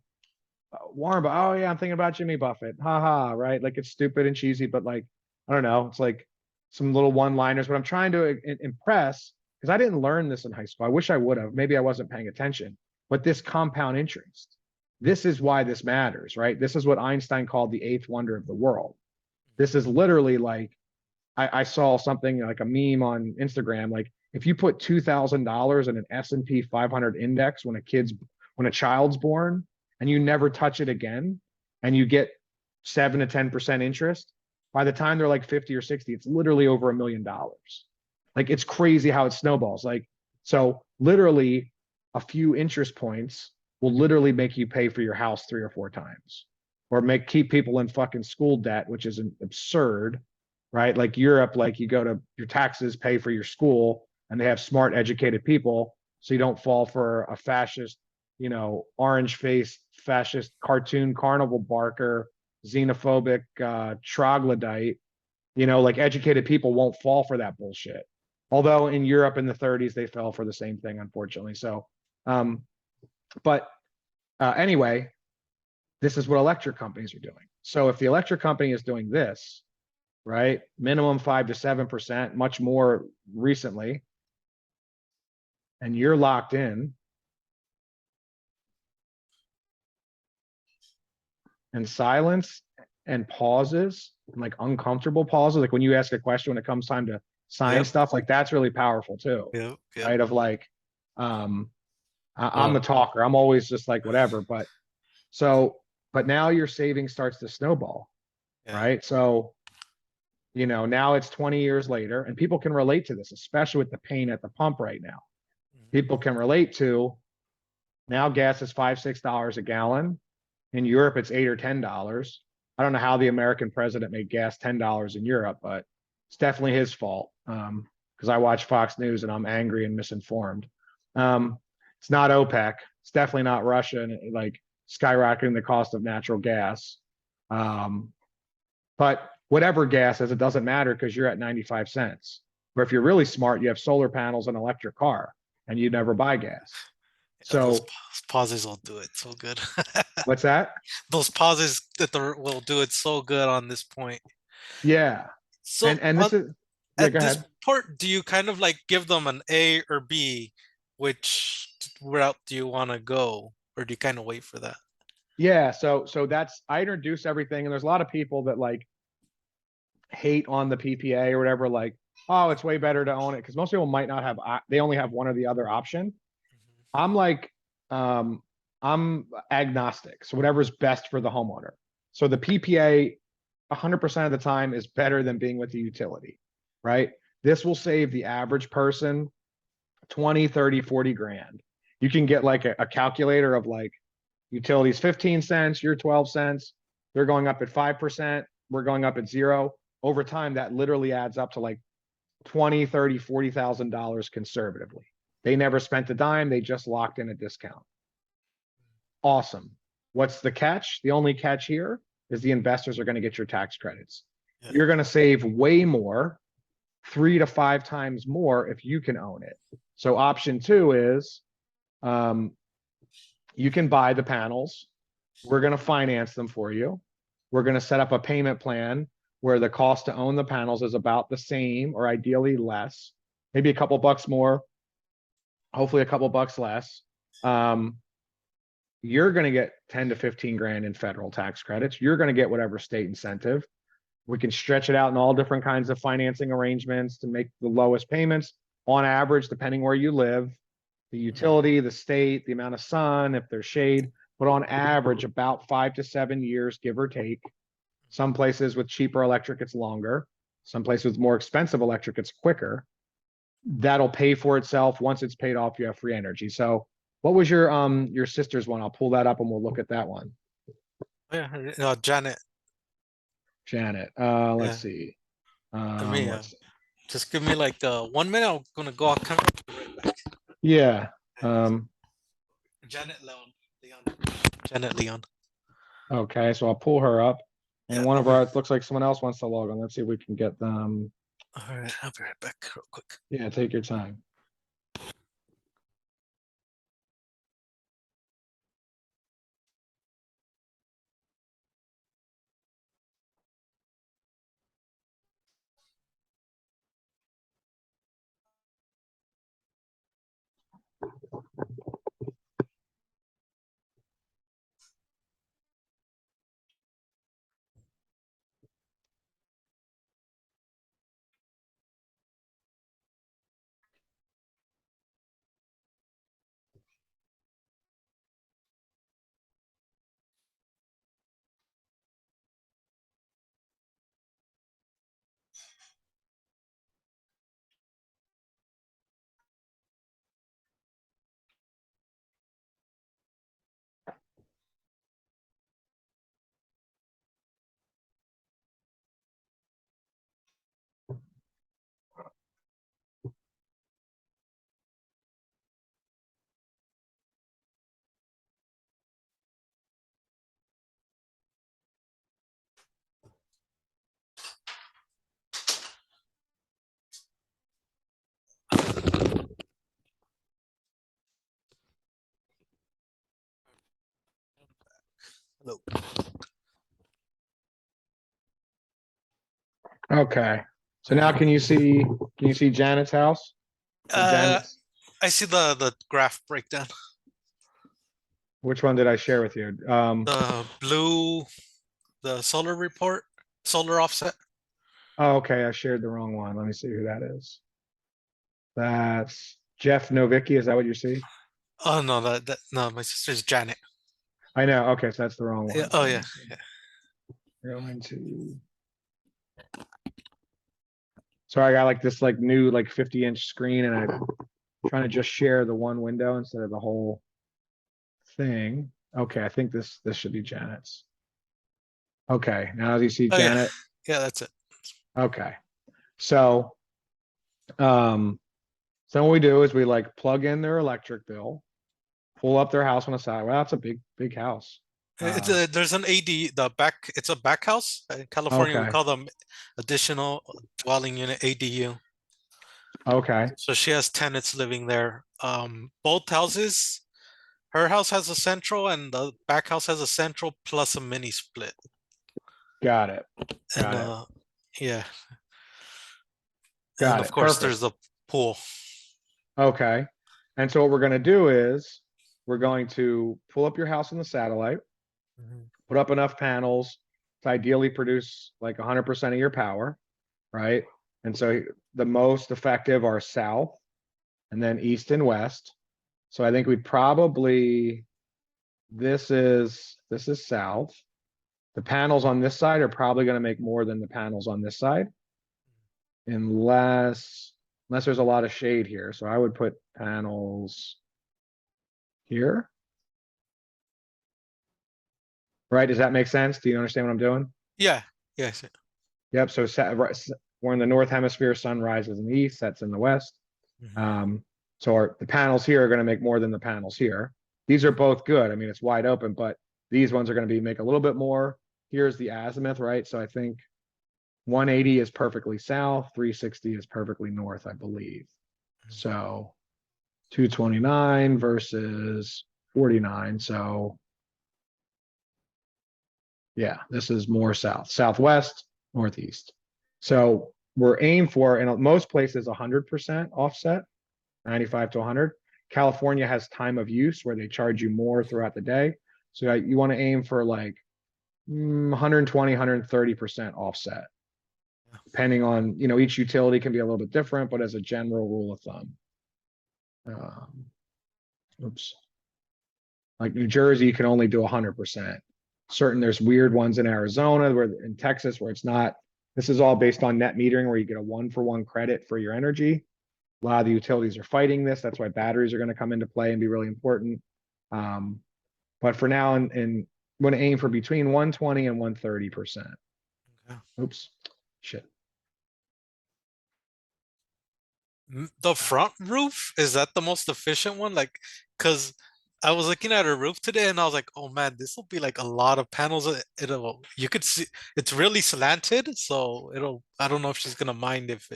Warren, but oh yeah, I'm thinking about Jimmy Buffett. Ha ha, right? Like it's stupid and cheesy, but like, I don't know. It's like some little one-liners, but I'm trying to impress because I didn't learn this in high school. I wish I would have. Maybe I wasn't paying attention. But this compound interest, this is why this matters, right? This is what Einstein called the eighth wonder of the world. This is literally like I saw something like a meme on Instagram. Like if you put $2,000 in an S&P 500 index when a child's born, and you never touch it again, and you get 7 to 10% interest, by the time they're like 50 or 60, it's literally over $1 million. Like it's crazy how it snowballs. Like so, literally, a few interest points will literally make you pay for your house 3 or 4 times, or make keep people in fucking school debt, which is absurd, right? Like Europe, like you go to your taxes pay for your school and they have smart, educated people. So you don't fall for a fascist, orange faced fascist cartoon carnival barker, xenophobic troglodyte. Like educated people won't fall for that bullshit. Although in Europe in the 30s, they fell for the same thing, unfortunately. So, um, but anyway, this is what electric companies are doing. So if the electric company is doing this, right? Minimum 5 to 7%, much more recently, and you're locked in. And silence and pauses, and like uncomfortable pauses, like when you ask a question when it comes time to sign Yep. stuff, like that's really powerful too, Yep. Yep. right? Of like, um, I'm Well. the talker. I'm always just like whatever. So, but now your saving starts to snowball, Yeah. right? So, now it's 20 years later, and people can relate to this, especially with the pain at the pump right now. Mhm. People can relate to now gas is $5, $6 a gallon. In Europe, it's $8 or $10. I don't know how the American president made gas $10 in Europe, but it's definitely his fault. Because I watch Fox News and I'm angry and misinformed. It's not OPEC. It's definitely not Russia and like skyrocketing the cost of natural gas. Um, but whatever gas is, it doesn't matter because you're at 95 cents. Or if you're really smart, you have solar panels and electric car and you never buy gas. Yeah, those So pauses will do it so good. what's that? Those pauses that will do it so good on this point. Yeah. So And this is, yeah, at go this ahead. part, do you kind of like give them an A or B? Which route do you want to go, or do you kind of wait for that? Yeah, so that's I introduce everything, and there's a lot of people that like hate on the PPA or whatever. Like, oh, it's way better to own it because most people might not have, they only have one or the other option. Mhm. I'm like, um, I'm agnostic. So whatever's best for the homeowner. So the PPA 100% of the time is better than being with the utility, right? This will save the average person 20, 30, 40 grand. You can get like a calculator of like utilities 15 cents, you're 12 cents. They're going up at 5%. We're going up at zero. Over time, that literally adds up to like 20, 30, $40,000 conservatively. They never spent a dime. They just locked in a discount. Awesome. What's the catch? The only catch here is the investors are going to get your tax credits. Yeah. You're going to save way more, 3 to 5 times more if you can own it. So option two is um, you can buy the panels. We're going to finance them for you. We're going to set up a payment plan where the cost to own the panels is about the same or ideally less, maybe a couple bucks more, hopefully a couple bucks less. Um, you're going to get 10 to 15 grand in federal tax credits. You're going to get whatever state incentive. We can stretch it out in all different kinds of financing arrangements to make the lowest payments on average, depending where you live, the Mhm. utility, the state, the amount of sun, if there's shade, but on average, about 5 to 7 years, give or take. Some places with cheaper electric, it's longer. Some places with more expensive electric, it's quicker. That'll pay for itself. Once it's paid off, you have free energy. So what was your sister's one? I'll pull that up and we'll look at that one. Yeah, Janet. Janet. Let's Yeah, see. I mean, Let's see. just give me like 1 minute. I'm gonna go. I'll come right back. Yeah. Yeah. Um, Janet Leon. Leon. Janet Leon. okay, so I'll pull her up. And Yeah, one I'll of be. our, it looks like someone else wants to log on. Let's see if we can get them. All right, I'll be right back real quick. Yeah, take your time. Hello. Okay. So now Alright. can you see Janet's house? Or Uh, Janet's, I see the graph breakdown. which one did I share with you? The blue, the solar report, solar offset. Oh, okay, I shared the wrong one. Let me see who that is. That's Jeff Novicki. Is that what you see? Oh no, that no, my sister's Janet. I know. Okay, so that's the wrong Yeah. one. Oh Let yeah. me see. Yeah. Going to. So I got like this like new like 50-inch screen, and I'm trying to just share the one window instead of the whole thing. Okay, I think this should be Janet's. Okay, now do you see Oh yeah. Janet? Yeah, that's it. Okay, so um, so what we do is we like plug in their electric bill, pull up their house on the side. Well, that's a big house. It's Uh, a, there's an AD, the back, it's a back house. In California, we okay, call them additional dwelling unit, ADU. okay, So she has tenants living there. Both houses, her house has a central and the back house has a central plus a mini split. got it, And got it, yeah. And got of it. course Perfect. there's the pool. Okay, and so what we're gonna do is we're going to pull up your house on the satellite, Mhm. put up enough panels to ideally produce like 100% of your power, right? And so the most effective are south and then east and west. So I think we'd probably, this is south. The panels on this side are probably going to make more than the panels on this side, unless there's a lot of shade here. So I would put panels here. Right? Does that make sense? Do you understand what I'm doing? Yeah. Yes. Yep. So we're in the north hemisphere. Sun rises in the east, sets in the west. Mhm. Um, so the panels here are going to make more than the panels here. These are both good. I mean, it's wide open, but these ones are going to be make a little bit more. Here's the azimuth, right? So I think 180 is perfectly south, 360 is perfectly north, I believe. So 229 versus 49. So yeah, this is more south, southwest, northeast. So we're aimed for, in most places, 100% offset, 95 to 100. California has time of use where they charge you more throughout the day. So you want to aim for like 120, 130% offset, depending on, each utility can be a little bit different, but as a general rule of thumb. Um, oops. Like New Jersey, you can only do 100%. There's weird ones in Arizona, where in Texas, where it's not. This is all based on net metering, where you get a 1-for-1 credit for your energy. A lot of the utilities are fighting this. That's why batteries are going to come into play and be really important. Um, but for now, I'm going to aim for between 120 and 130%. Okay. Oops, shit. The front roof, is that the most efficient one? Like, because I was looking at her roof today and I was like, oh man, this will be like a lot of panels. It'll, you could see it's really slanted, so I don't know if she's gonna mind if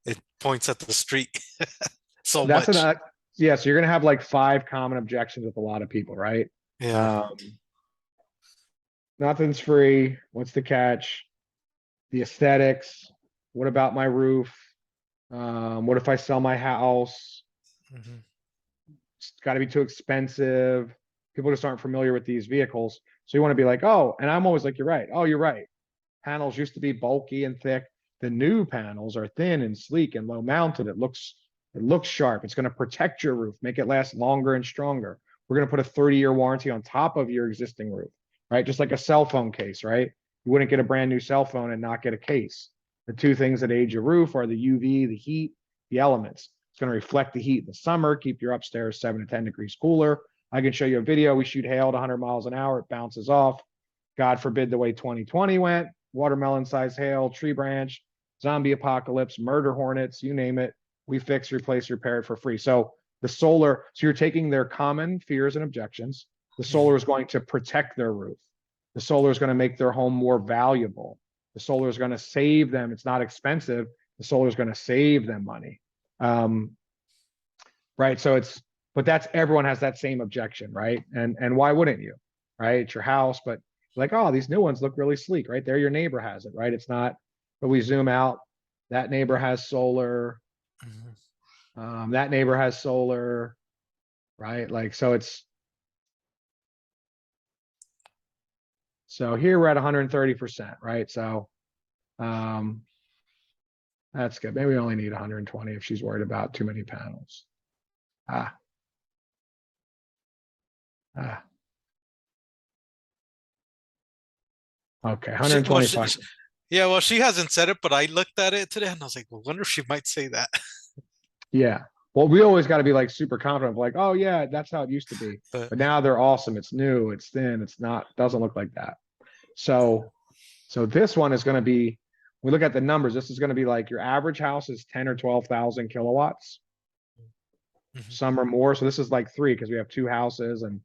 it points at the street so That's much. an yeah. So you're going to have like 5 common objections with a lot of people, right? Yeah. Um, Nothing's free. What's the catch? The aesthetics. What about my roof? What if I sell my house? Mhm. It's got to be too expensive. People just aren't familiar with these vehicles. So you want to be like, oh, and I'm always like, you're right. Oh, you're right. Panels used to be bulky and thick. The new panels are thin and sleek and low mounted. It looks sharp. It's going to protect your roof, make it last longer and stronger. We're going to put a 30-year warranty on top of your existing roof, right? Just like a cell phone case, right? You wouldn't get a brand new cell phone and not get a case. The two things that age your roof are the UV, the heat, the elements. It's going to reflect the heat in the summer, keep your upstairs 7 to 10 degrees cooler. I can show you a video. We shoot hail at 100 miles an hour. It bounces off. God forbid the way 2020 went, watermelon sized hail, tree branch, zombie apocalypse, murder hornets, you name it. We fix, replace, repair it for free. So so you're taking their common fears and objections. The Mhm. solar is going to protect their roof. The solar is going to make their home more valuable. The solar is going to save them. It's not expensive. The solar is going to save them money. Um, right. But that's everyone has that same objection, right? And why wouldn't you? Right? It's your house, but like, oh, these new ones look really sleek, right? There, your neighbor has it, right? It's not, but we zoom out, that neighbor has solar, Mhm. that neighbor has solar, right? Like, so here we're at 130%, right? So um that's good. Maybe we only need 120 if she's worried about too many panels. Ah, ah, okay, Well, 125. yeah, well, she hasn't said it, but I looked at it today and I was like, well, wonder if she might say that. Yeah. Well, we always got to be like super confident, like, oh yeah, that's how it used to be. But But now they're awesome. It's new, it's thin, it's not, doesn't look like that. So this one is going to be, we look at the numbers, this is going to be like your average house is 10 or 12,000 kilowatts. mhm. Some are more. So this is like 3 because we have 2 houses. And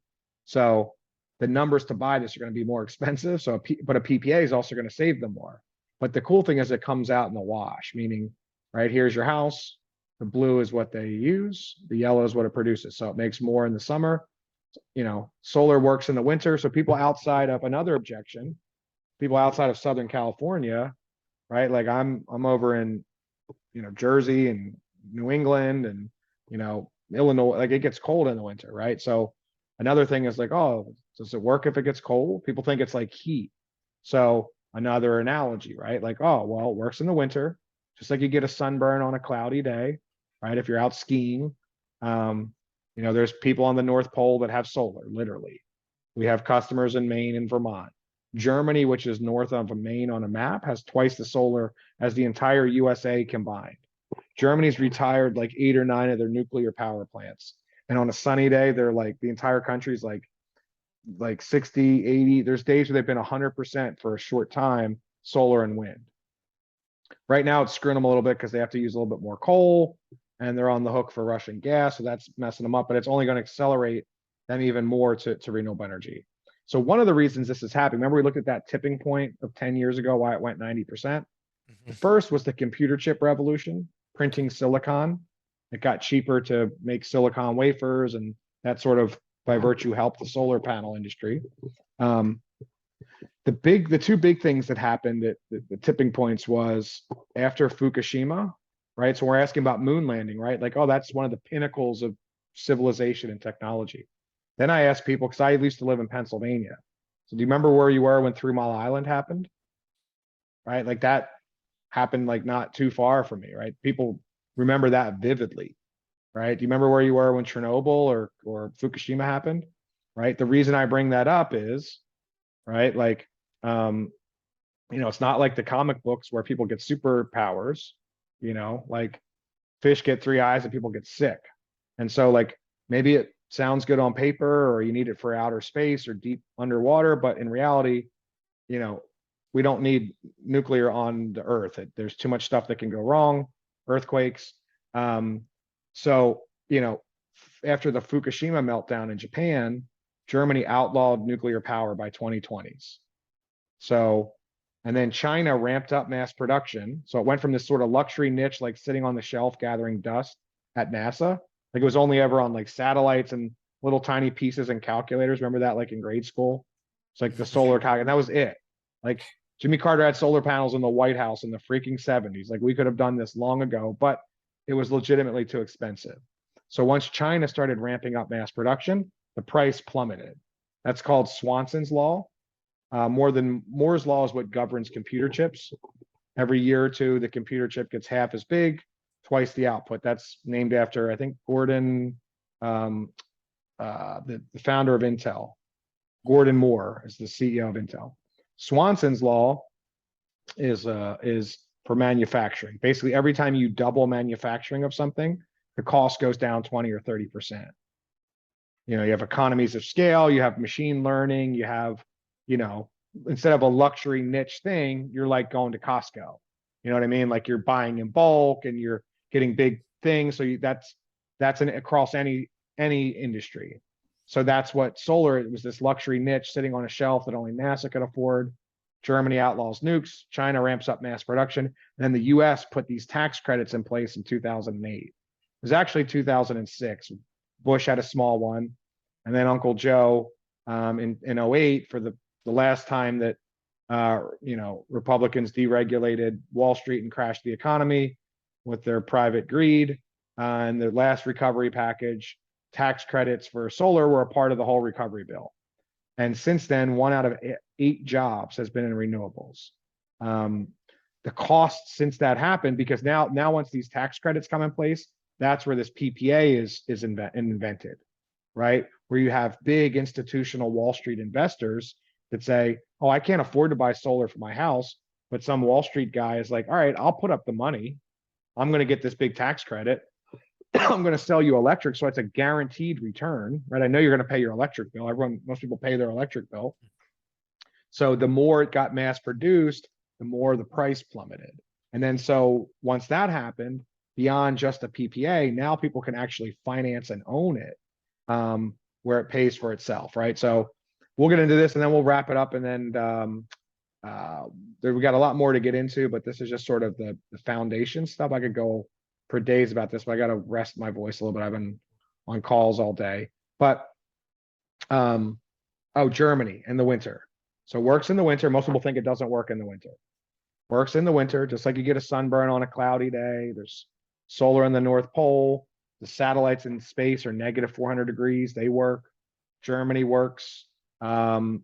so the numbers to buy this are going to be more expensive. But a PPA is also going to save them more. But the cool thing is it comes out in the wash, meaning, right, here's your house. The blue is what they use. The yellow is what it produces. So it makes more in the summer. Solar works in the winter. So people outside of another objection, people outside of Southern California, right? Like I'm over in, Jersey and New England and, Illinois, like it gets cold in the winter, right? So another thing is like, oh, does it work if it gets cold? People think it's like heat. So another analogy, right? Like, oh, well, it works in the winter, just like you get a sunburn on a cloudy day, right? If you're out skiing, um, there's people on the North Pole that have solar, literally. We have customers in Maine and Vermont. Germany, which is north of Maine on a map, has twice the solar as the entire USA combined. Germany's retired like 8 or 9 of their nuclear power plants. And on a sunny day, they're like the entire country's like 60, 80. There's days where they've been 100% for a short time, solar and wind. Right now, it's screwing them a little bit because they have to use a little bit more coal and they're on the hook for Russian gas. So that's messing them up, but it's only going to accelerate them even more to renewable energy. So one of the reasons this is happening, remember we looked at that tipping point of 10 years ago, why it went 90%? The Mhm. first was the computer chip revolution, printing silicon. It got cheaper to make silicon wafers, and that sort of, by virtue, helped the solar panel industry. Um, the two big things that happened at the tipping points was after Fukushima, right? So we're asking about moon landing, right? Like, oh, that's one of the pinnacles of civilization and technology. Then I asked people, because I used to live in Pennsylvania. So do you remember where you were when 3 Mile Island happened? Right? Like that happened like not too far from me, right? People remember that vividly, right? Do you remember where you were when Chernobyl or Fukushima happened? Right? The reason I bring that up is, right, like um, it's not like the comic books where people get superpowers, like fish get 3 eyes and people get sick. And so like maybe it sounds good on paper or you need it for outer space or deep underwater, but in reality, you know, we don't need nuclear on the earth. There's too much stuff that can go wrong, earthquakes. Um, so, after the Fukushima meltdown in Japan, Germany outlawed nuclear power by 2020s. So, and then China ramped up mass production. So it went from this sort of luxury niche, like sitting on the shelf gathering dust at NASA. Like it was only ever on like satellites and little tiny pieces and calculators. Remember that, like in grade school? It's like the solar calculator, and that was it. Like Jimmy Carter had solar panels in the White House in the freaking 70s. Like we could have done this long ago, but it was legitimately too expensive. So once China started ramping up mass production, the price plummeted. That's called Swanson's law. More than Moore's law is what governs computer chips. Every year or two, the computer chip gets half as big, twice the output. That's named after, I think, Gordon, um, the founder of Intel. Gordon Moore is the CEO of Intel. Swanson's law is for manufacturing. Basically, every time you double manufacturing of something, the cost goes down 20 or 30%. You have economies of scale, you have machine learning, you have, you know, instead of a luxury niche thing, you're like going to Costco. You know what I mean? Like you're buying in bulk and you're getting big things. So that's across any industry. So that's what solar, it was this luxury niche sitting on a shelf that only NASA could afford. Germany outlaws nukes, China ramps up mass production, and then the US put these tax credits in place in 2008. It was actually 2006. Bush had a small one, and then Uncle Joe in 08 for the last time that Republicans deregulated Wall Street and crashed the economy with their private greed. And the last recovery package, tax credits for solar were a part of the whole recovery bill. And since then, 1 out of 8 jobs has been in renewables. Um, the cost since that happened, because now once these tax credits come in place, that's where this PPA is invented, right? Where you have big institutional Wall Street investors that say, oh, I can't afford to buy solar for my house, but some Wall Street guy is like, all right, I'll put up the money. I'm going to get this big tax credit. I'm going to sell you electric, so it's a guaranteed return, right? I know you're going to pay your electric bill. Most people pay their electric bill. So the more it got mass produced, the more the price plummeted. And then so once that happened, beyond just a PPA, now people can actually finance and own it, where it pays for itself, right? So we'll get into this and then we'll wrap it up. And then we got a lot more to get into, but this is just sort of the foundation stuff. I could go for days about this, but I got to rest my voice a little bit. I've been on calls all day. But Germany in the winter. So it works in the winter. Most people think it doesn't work in the winter. Works in the winter, just like you get a sunburn on a cloudy day. There's solar in the North Pole. The satellites in space are negative 400 degrees. They work. Germany works. It's,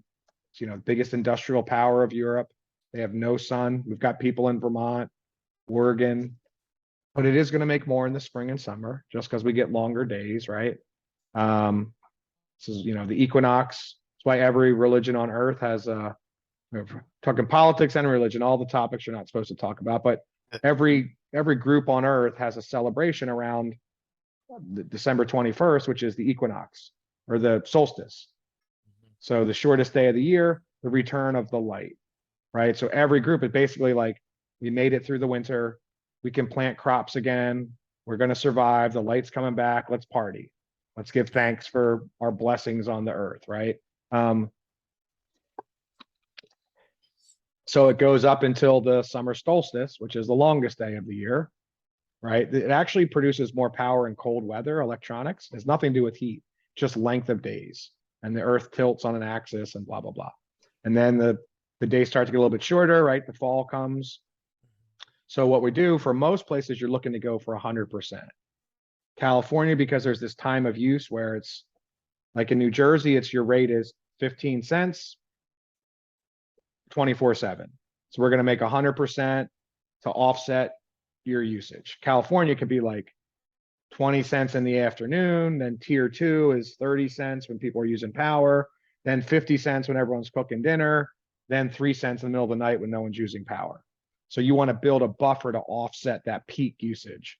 biggest industrial power of Europe. They have no sun. We've got people in Vermont. Oregon, but it is going to make more in the spring and summer just because we get longer days, right? Um, this is, the equinox. That's why every religion on earth has we're talking politics and religion, all the topics you're not supposed to talk about, but every group on earth has a celebration around the December 21st, which is the equinox or the solstice. So the shortest day of the year, the return of the light, right? So every group is basically like, we made it through the winter. We can plant crops again. We're going to survive. The light's coming back. Let's party. Let's give thanks for our blessings on the earth, right? Um, so it goes up until the summer solstice, which is the longest day of the year, right? It actually produces more power in cold weather, electronics. It has nothing to do with heat, just length of days. And the earth tilts on an axis and blah, blah, blah. And then the days start to get a little bit shorter, right? The fall comes. So what we do for most places, you're looking to go for 100%. California, because there's this time of use where it's like in New Jersey, it's your rate is 15 cents, 24/7. So we're going to make 100% to offset your usage. California could be like 20 cents in the afternoon. Then tier two is 30 cents when people are using power. Then 50 cents when everyone's cooking dinner. Then 3 cents in the middle of the night when no one's using power. So you want to build a buffer to offset that peak usage.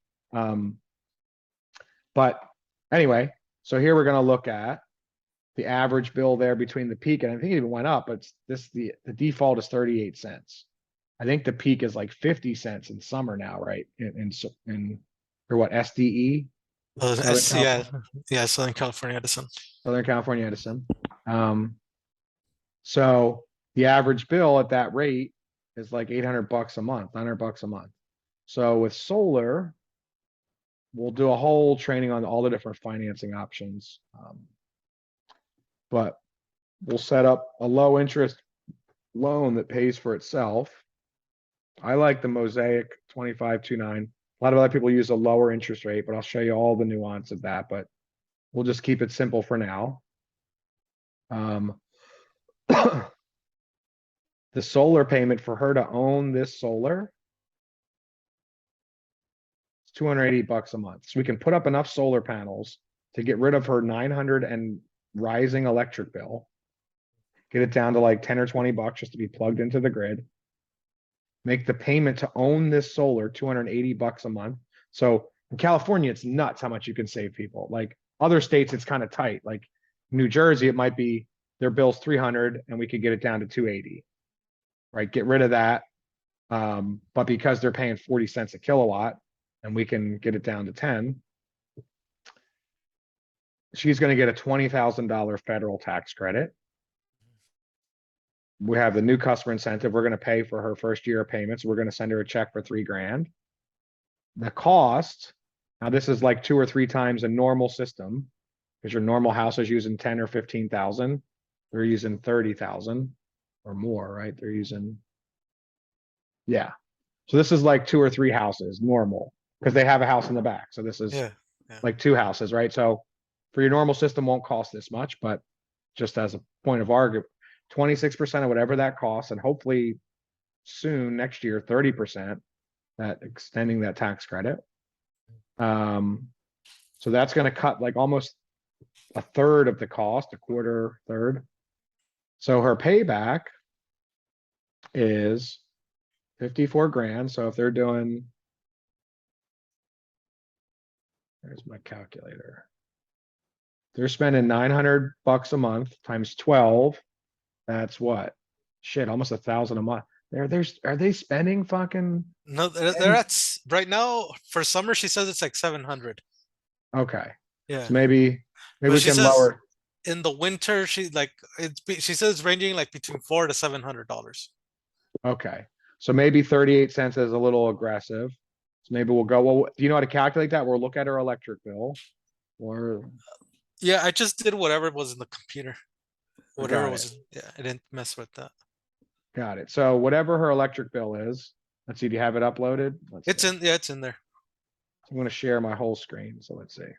But anyway, so here we're going to look at the average bill there between the peak, and I think it even went up, but the default is 38 cents. I think the peak is like 50 cents in summer now, right? In or what, SDE, Southern Yeah, California, yeah, Southern California Edison. Southern California Edison. So the average bill at that rate is like 800 bucks a month, 100 bucks a month. So with solar, we'll do a whole training on all the different financing options. But we'll set up a low interest loan that pays for itself. I like the Mosaic 2529. A lot of other people use a lower interest rate, but I'll show you all the nuance of that. But we'll just keep it simple for now. The solar payment for her to own this solar is 280 bucks a month. So we can put up enough solar panels to get rid of her 900 and rising electric bill, get it down to like 10 or 20 bucks just to be plugged into the grid. Make the payment to own this solar 280 bucks a month. So in California, it's nuts how much you can save people. Like other states, it's kind of tight. Like New Jersey, it might be their bill's 300 and we could get it down to 280, right? Get rid of that. But because they're paying 40 cents a kilowatt and we can get it down to 10, she's going to get a $20,000 federal tax credit. We have the new customer incentive. We're going to pay for her first year of payments. We're going to send her a check for $3,000. The cost, now this is like 2 or 3 times a normal system because your normal house is using 10 or 15,000. They're using 30,000 or more, right? They're using, yeah. So this is like 2 or 3 houses normal because they have a house in the back. So this is Yeah, yeah. like 2 houses, right? So for your normal system won't cost this much, but just as a point of argument, 26% of whatever that costs, and hopefully soon next year, 30%, that extending that tax credit. So that's going to cut like almost a third of the cost, a quarter, third. So her payback is 54 grand. So if they're doing, there's my calculator. They're spending 900 bucks a month times 12. That's what? Shit, almost 1,000 a month. Are they spending fucking No, they're 10? right now for summer. She says it's like 700. Okay. Yeah, So maybe but we she can says lower. in the winter she like she says it's ranging like between $400 to $700. Okay. So maybe 38 cents is a little aggressive. So maybe we'll go, well, do you know how to calculate that? We'll look at her electric bill or Yeah, I just did whatever was in the computer. I Whatever got it. was, yeah, I didn't mess with that. Got it. So whatever her electric bill is, let's see, do you have it uploaded? Let's see. Yeah, it's in there. I'm going to share my whole screen. So let's see.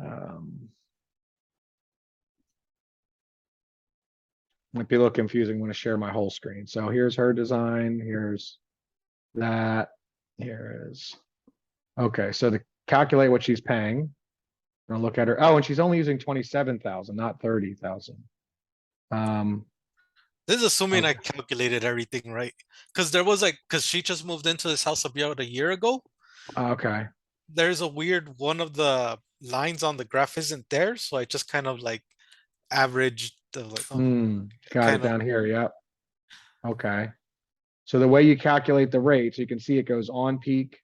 Um, Might be a little confusing when I share my whole screen. So here's her design. Here's that. here is, okay, so to calculate what she's paying, I'm gonna look at her. Oh, and she's only using 27,000, not 30,000. Um, This is assuming I okay. calculated everything right. Because there was like, because she just moved into this house about a year ago. Okay. There's a weird one of the lines on the graph isn't there. So I just kind of like averaged the like, oh, Got it kind of. down here. Yep. Okay. So the way you calculate the rates, you can see it goes on peak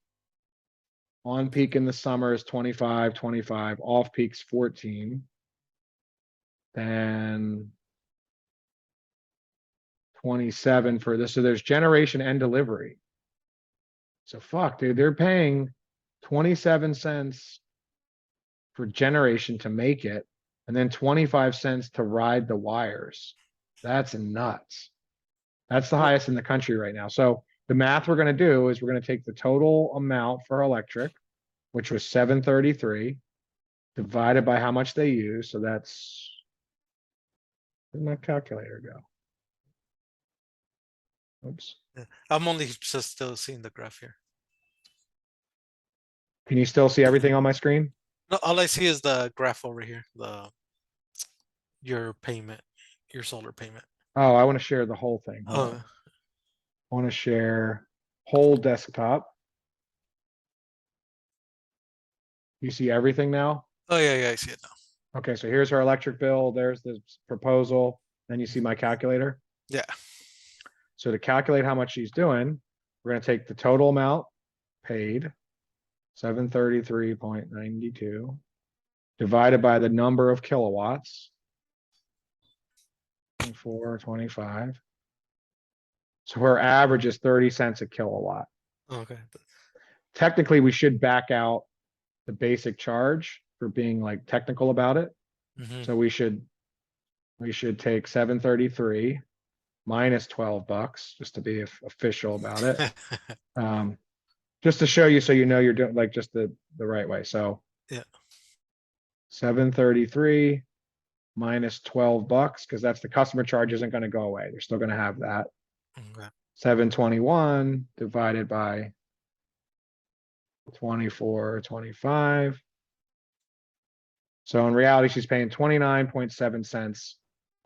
in the summer is 25, 25, off peak's 14, then 27 for this. So there's generation and delivery. So fuck, dude, they're paying 27 cents for generation to make it, and then 25 cents to ride the wires. That's nuts. That's the Well, highest in the country right now. So the math we're going to do is we're going to take the total amount for electric, which was 733, divided by how much they use. So that's, where'd my calculator go? Oops. yeah. I'm only just still seeing the graph here. Can you still see everything on my screen? No, all I see is the graph over here. The your payment, your solar payment. Oh, I want to share the whole thing. Hold on. Oh, I want to share whole desktop. You see everything now? oh yeah, yeah, I see it Okay, so here's our electric bill. There's the proposal. Then you see my calculator. now. So to calculate how much she's doing, we're going to take the total amount paid, 733.92, divided by the number of kilowatts, 24, 25. So her average is 30 cents a kilowatt. Yeah. Okay. Technically, we should back out the basic charge for being like technical about it. Hmm. So we should take 733 minus 12 bucks just to be official about it. Um, just to show you so you know you're doing like just the right way. So Yeah. 733 minus 12 bucks because that's the customer charge isn't going to go away. They're still going to have that. Okay. 721 divided by 24.25. So in reality, she's paying 29.7 cents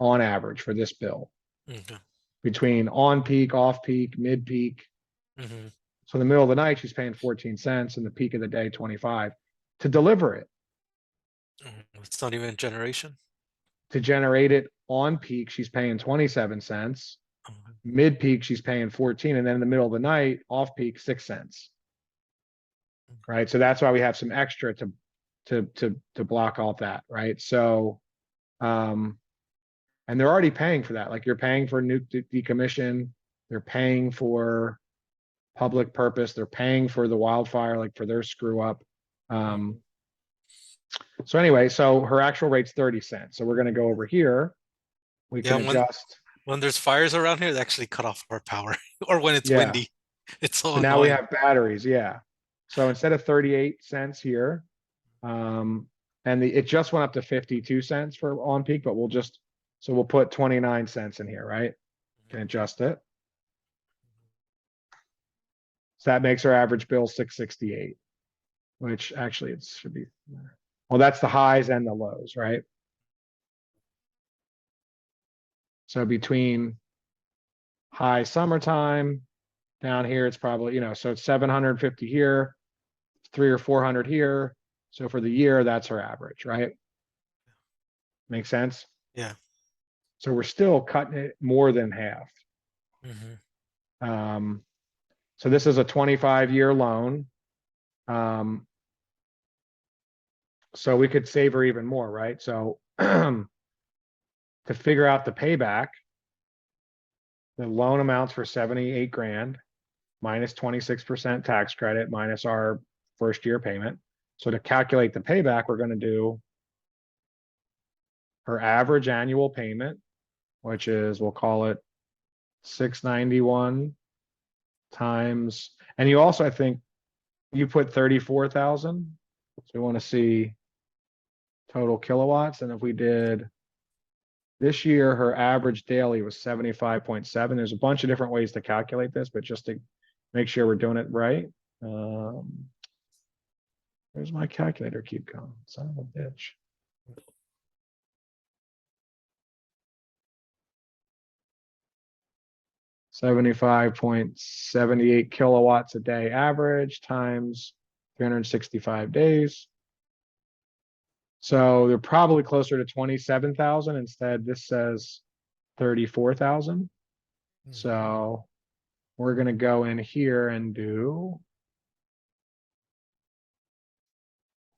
on average for this bill Okay. between on peak, off peak, mid peak. Hmm. So in the middle of the night, she's paying 14 cents, and the peak of the day, 25 to deliver it. It's not even generation. To generate it on peak, she's paying 27 cents. Okay. Mid peak, she's paying 14. And then in the middle of the night, off peak, 6 cents. Right. So that's why we have some extra to block all that. Right. So and they're already paying for that. Like you're paying for nuke decommission, they're paying for public purpose, they're paying for the wildfire, like for their screw up. Um, Mhm. so anyway, so her actual rate's 30 cents. So we're going to go over here. We Yeah, can adjust. when there's fires around here, they actually cut off our power, or when it's Yeah. windy. It's so So now we annoying. have batteries. Yeah. So instead of 38 cents here, um, and it just went up to 52 cents for on peak, but so we'll put 29 cents in here, right? Can adjust it. So that makes our average bill 668, which actually it should be, well, that's the highs and the lows, right? So between high summertime down here, it's probably, so it's 750 here, 3 or 400 here. So for the year, that's her average, right? Make sense? Yeah. So we're still cutting it more than half. Hmm. Um, so this is a 25-year loan. Um, so we could save her even more, right? So to figure out the payback, the loan amounts for 78 grand minus 26% tax credit minus our first year payment. So to calculate the payback, we're going to do her average annual payment, which is, we'll call it 691 times, and you also, I think you put 34,000. So we want to see total kilowatts. And if we did this year, her average daily was 75.7. There's a bunch of different ways to calculate this, but just to make sure we're doing it right. Um, where's my calculator keep going? Son of a bitch. 75.78 kilowatts a day average times 365 days. So they're probably closer to 27,000. Instead, this says 34,000. Mhm. So we're going to go in here and do.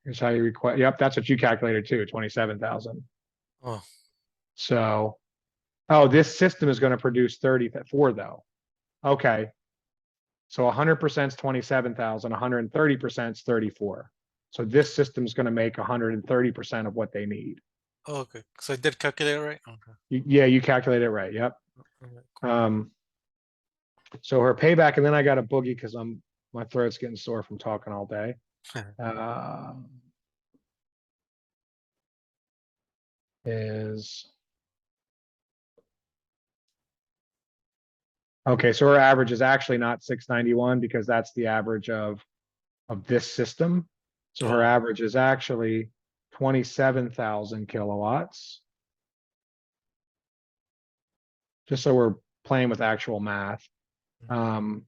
Here's how you request. Yep, that's what you calculated too, 27,000. Oh, So, oh, this system is going to produce 34 though. Okay. So 100% is 27,000, 130% is 34. So this system is going to make 130% of what they need. okay. So I did calculate it right. Okay. Yeah, you calculated it right. Yep. Okay, cool. Um, so her payback, and then I got a boogie because my throat's getting sore from talking all day. Uh, is okay. So her average is actually not 691 because that's the average of this system. So her Oh, average is actually 27,000 kilowatts. Just so we're playing with actual math. Um,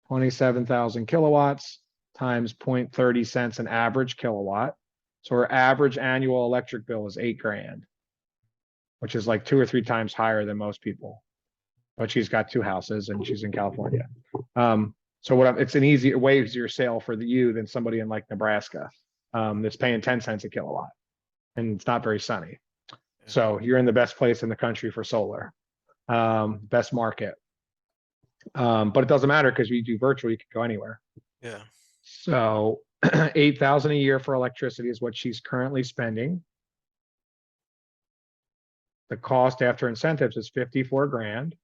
27,000 kilowatts times 0.30 cents an average kilowatt. So her average annual electric bill is 8 grand, which is like 2 or 3 times higher than most people. But she's got 2 houses and she's in California. So it's an way easier sale for you than somebody in like Nebraska that's paying 10 cents a kilowatt and it's not very sunny. yeah. So you're in the best place in the country for solar, best market. But it doesn't matter because we do virtual, you can go anywhere. Yeah. So 8,000 a year for electricity is what she's currently spending. The cost after incentives is 54 grand.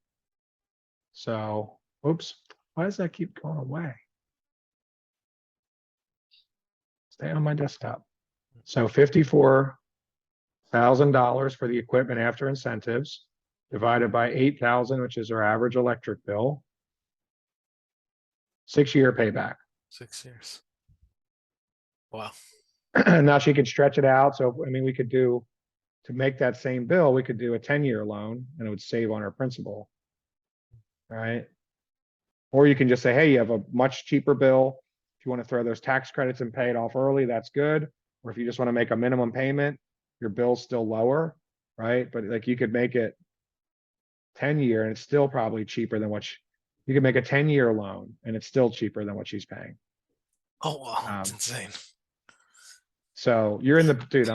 So, oops, why does that keep going away? Stay on my desktop. So $54,000 for the equipment after incentives divided by 8,000, which is our average electric bill. 6-year payback. 6 years. Wow. Now she could stretch it out. So, I mean, we could do to make that same bill, we could do a 10-year loan and it would save on our principal, right? Or you can just say, hey, you have a much cheaper bill. If you want to throw those tax credits and pay it off early, that's good. Or if you just want to make a minimum payment, your bill's still lower, right? But like you could make it 10-year and it's still probably cheaper than you could make a 10-year loan and it's still cheaper than what she's paying. Oh, wow. It's Um, insane. so you're in the dude,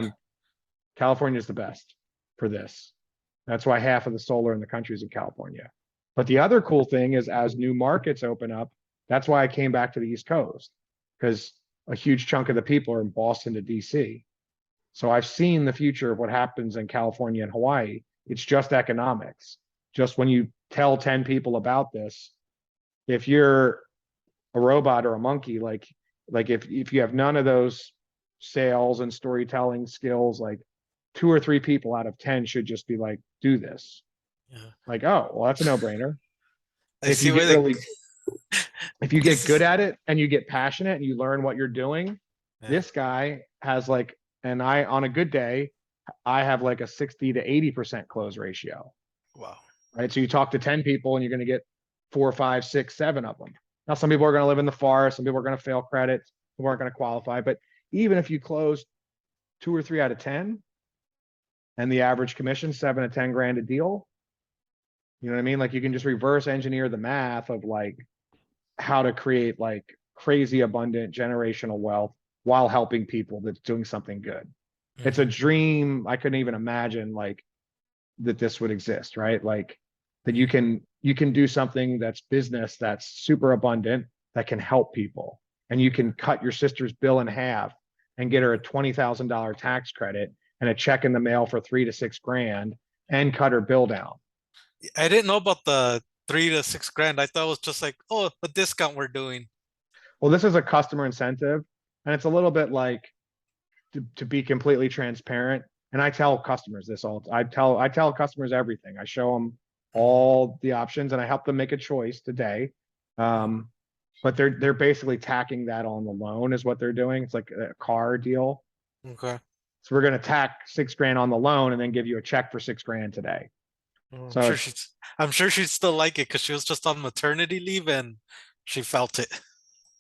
California's the best for this. That's why half of the solar in the country is in California. But the other cool thing is as new markets open up, that's why I came back to the East Coast because a huge chunk of the people are in Boston to DC. So I've seen the future of what happens in California and Hawaii. It's just economics. Just when you tell 10 people about this, if you're a robot or a monkey, like if you have none of those sales and storytelling skills, like 2 or 3 people out of 10 should just be like, do this. Yeah. Like, oh, well, that's a no-brainer. I If see you why get they really, if you get good this at it and you get passionate and you learn what you're doing, yeah. this guy has like, and on a good day, I have like a 60 to 80% close ratio, Wow. right? So you talk to 10 people and you're going to get 4, 5, 6, 7 of them. Now, some people are going to live in the forest. Some people are going to fail credit. Some aren't going to qualify. But even if you close 2 or 3 out of 10 and the average commission, 7 to 10 grand a deal, you know what I mean? Like you can just reverse engineer the math of like how to create like crazy abundant generational wealth while helping people that's doing something good. It's a Hmm. dream. I couldn't even imagine like that this would exist, right? Like that Hmm. you can do something that's business that's super abundant that can help people. And you can cut your sister's bill in half and get her a $20,000 tax credit and a check in the mail for 3 to 6 grand and cut her bill down. I didn't know about the 3 to 6 grand. I thought it was just like, oh, a discount we're doing. Well, this is a customer incentive, and it's a little bit like to be completely transparent. And I tell customers this all. I tell customers everything. I show them Hmm. all the options, and I help them make a choice today. Um, but they're basically tacking that on the loan is what they're doing. It's like a car deal. Okay. So we're going to tack 6 grand on the loan and then give you a check for 6 grand today. Well, So it's, I'm sure she'd still like it because she was just on maternity leave and she felt it.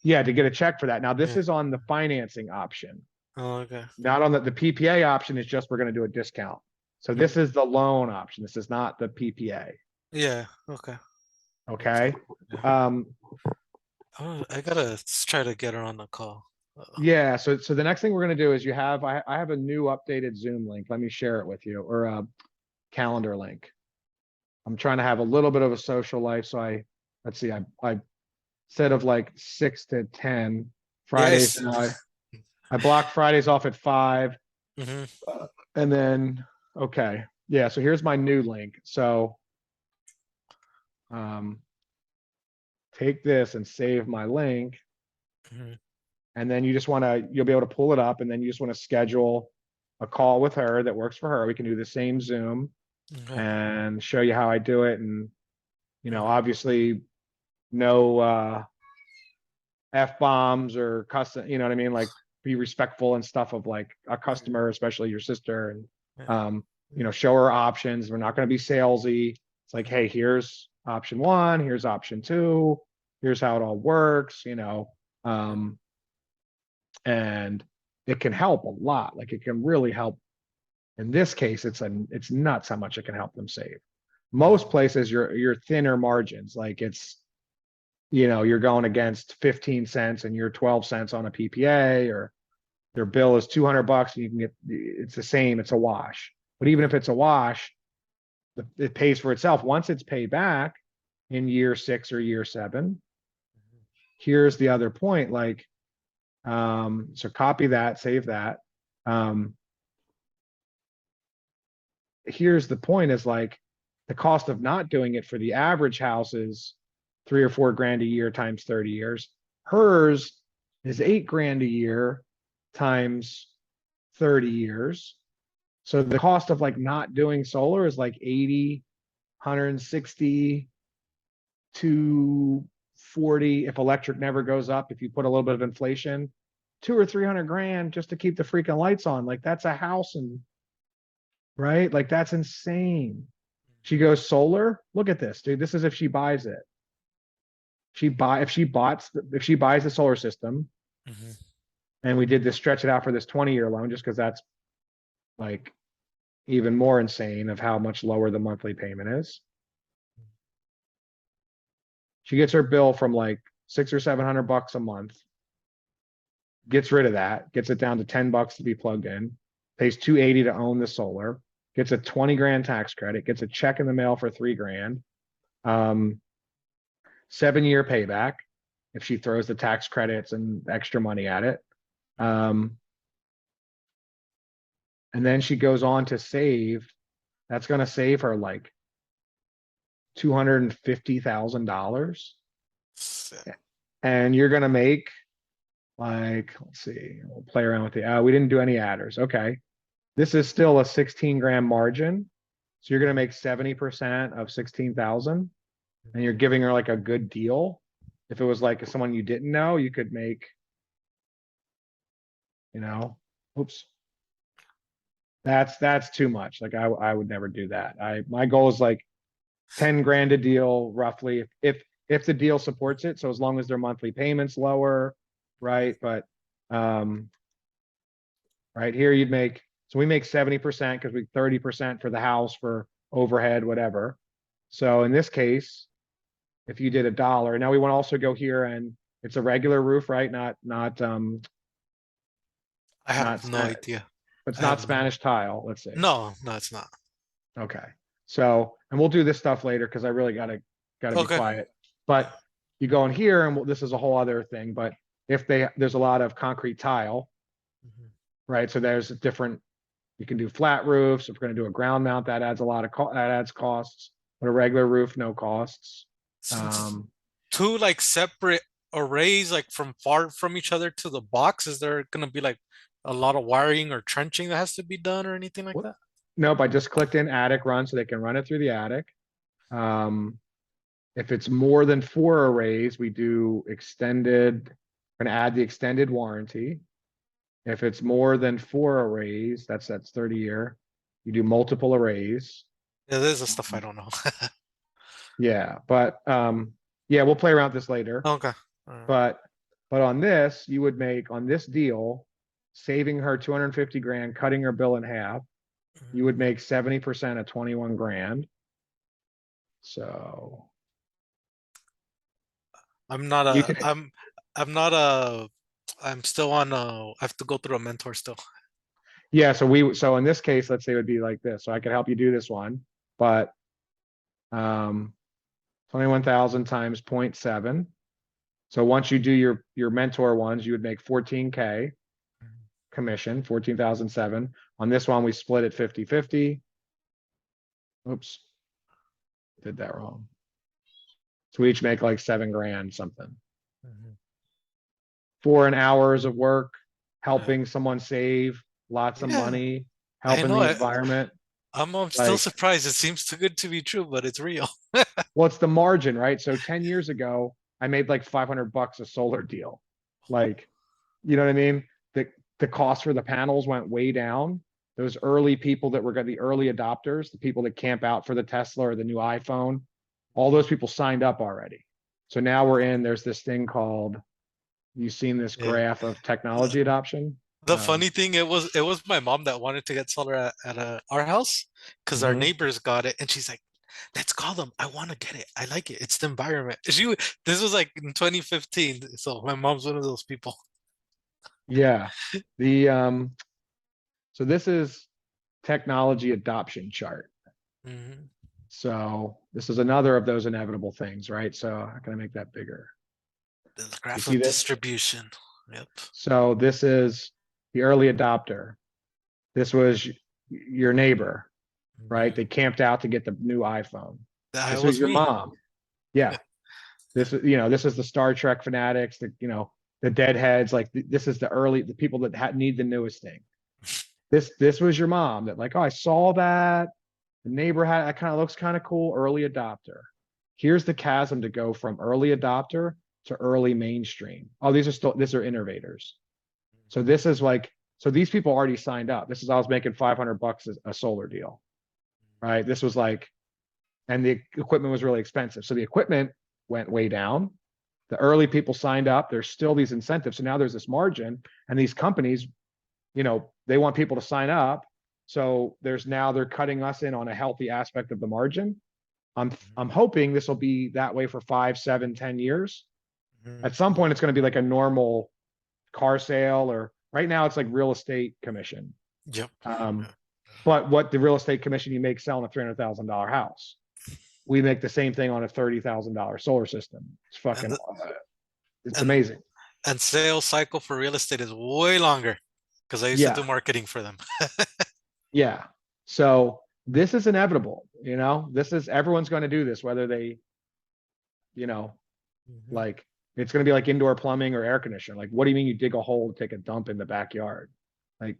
yeah, to get a check for that. Now this Yeah. is on the financing option, Oh, okay. not on the PPA option is just we're going to do a discount. So this Mhm. is the loan option. This is not the PPA. Yeah. Okay. Okay. Yeah. Um, Oh, I gotta try to get her on the call. yeah. So the next thing we're going to do is I have a new updated Zoom link. Let me share it with you or a calendar link. I'm trying to have a little bit of a social life. So let's see, I instead of like 6 to 10 Fridays Yes. now, I block Fridays off at 5. Hmm. And then, okay. Yeah. So here's my new link. So, um, take this and save my link. Hmm. And then you'll be able to pull it up and then you just want to schedule a call with her that works for her. We can do the same Zoom Okay. and show you how I do it. And, Hmm. obviously no, F bombs or custom, you know what I mean? Like be respectful and stuff of like a customer, especially your sister, and Yeah. um, show her options. We're not going to be salesy. It's like, hey, here's option one, here's option two, here's how it all works, um, and it can help a lot. Like it can really help. In this case, it's nuts how much it can help them save. Most Hmm. places you're thinner margins, like it's you're going against 15 cents and you're 12 cents on a PPA, or their bill is $200 and you can get it's the same, it's a wash. But even if it's a wash, it pays for itself once it's paid back in year 6 or year 7. Here's the other point, like so copy that, save that. Um, Here's the point is like the cost of not doing it for the average house is 3 or 4 grand a year times 30 years. Hers is 8 grand a year times 30 years. So the cost of like not doing solar is like 80, 160 to 40 if electric never goes up, if you put a little bit of inflation, 2 or 300 grand just to keep the freaking lights on. Like that's a house, and right? Like that's insane. She goes solar. Look at this, dude. This is if she buys it. If she buys the solar system, Hmm. and we did this stretch it out for this 20-year loan, just because that's like even more insane of how much lower the monthly payment is. She gets her bill from like 600 or 700 bucks a month, gets rid of that, gets it down to $10 to be plugged in, pays 280 to own the solar, gets a 20 grand tax credit, gets a check in the mail for 3 grand, um, 7 year payback if she throws the tax credits and extra money at it. Um, and then she goes on to save. That's going to save her like $250,000, and you're going to make like, let's see, we'll play around with the. We didn't do any adders. Okay, this is still a 16 grand margin, so you're going to make 70% of 16,000, and you're giving her like a good deal. If it was like someone you didn't know, you could make, you know, oops, that's too much. Like I would never do that. My goal is like 10 grand a deal roughly if the deal supports it. So as long as their monthly payments lower, right? But um right here you'd make, so we make 70% because we 30% for the house for overhead, whatever. So in this case, if you did $1, now we want to also go here and it's a regular roof, right? I Not have no Spa- idea. it's I not have no. Spanish tile, let's say. No, no, it's not. Okay. So, and we'll do this stuff later because I really gotta be Okay. quiet. But you go in here, and this is a whole other thing. But if there's a lot of concrete tile, Mhm. right? So there's a different. You can do flat roofs. If we're going to do a ground mount, that adds a lot of that adds costs. But a regular roof, no costs. Since it's Um, two like separate arrays, like from far from each other to the box, is there gonna be like a lot of wiring or trenching that has to be done or anything like that? nope, I just clicked in attic run, so they can run it through the attic. Um, If it's more than 4 arrays, we do extended, we're gonna add the extended warranty. If it's more than 4 arrays, that's 30 year. You do multiple arrays. Yeah, there's the stuff I don't know. Yeah, but yeah, we'll play around with this later. Okay. But but on this, you would make on this deal, saving her 250 grand, cutting her bill in half, you would make 70% of 21 grand. So I'm not you a can, I'm not a I'm still on I have to go through a mentor still. yeah. So in this case, let's say it would be like this. So I could help you do this one, but um 21,000 times 0.7. So once you do your mentor ones, you would make 14K commission, 14,007. On this one, we split it 50-50. Oops, did that wrong. So we each make like 7 grand something Mhm. for an hours of work, Yeah. helping someone save lots of Yeah, money, I helping know. the environment. I'm still Like, surprised. It seems too good to be true, but it's real. what's the margin, right? So 10 years ago, I made like 500 bucks a solar deal. Like, you know what I mean? The cost for the panels went way down. Those early people that were the early adopters, the people that camp out for the Tesla or the new iPhone, all those people signed up already. So now there's this thing called, you've seen this Yeah. graph of technology adoption. The funny thing, it was my mom that wanted to get solar at our house because our Mhm. neighbors got it, and she's like, "Let's call them. I want to get it. I like it. It's the environment." This was like in 2015, so my mom's one of those people. Yeah. The so this is technology adoption chart. Hmm. So this is another of those inevitable things, right? So how can I make that bigger? The You graph see of this? distribution. Yep. So this is the early adopter. This was your neighbor, right? Hmm. They camped out to get the new iPhone. That This was was your me. mom. Yeah. This is the Star Trek fanatics, the deadheads. Like this is the people that need the newest thing. This was your mom that like, oh, I saw that. The neighbor had that kind of looks kind of cool. Early adopter. Here's the chasm to go from early adopter to early mainstream. Oh, these are innovators. So this is like, so these people already signed up. This is I was making 500 bucks a solar deal, right? This was like, and the equipment was really expensive. So the equipment went way down. The early people signed up. There's still these incentives. So now there's this margin, and these companies, they want people to sign up. So they're cutting us in on a healthy aspect of the margin. I'm hoping this will be that way for 5, 7, 10 years. Mhm. At some point, it's going to be like a normal car sale, or right now it's like real estate commission. Yep. Um, but what the real estate commission you make selling a $300,000 house, we make the same thing on a $30,000 solar system. It's And fucking, it's and amazing. and sales cycle for real estate is way longer because I used to do Yeah, marketing for them. yeah. So this is inevitable. This is everyone's going to do this, whether they, you know, Mhm. like it's going to be like indoor plumbing or air conditioning. Like, what do you mean you dig a hole to take a dump in the backyard? Like,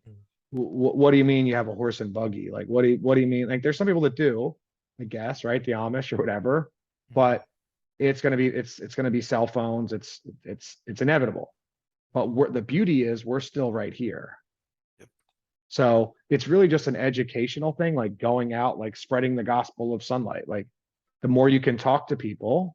what do you mean you have a horse and buggy? Like, what do you mean? Like, there's some people that do, I guess, right? The Amish or whatever, Mhm. but it's going to be cell phones. It's inevitable. But the beauty is we're still right here. Yep. So it's really just an educational thing, like going out, like spreading the gospel of sunlight. Like the more you can talk to people,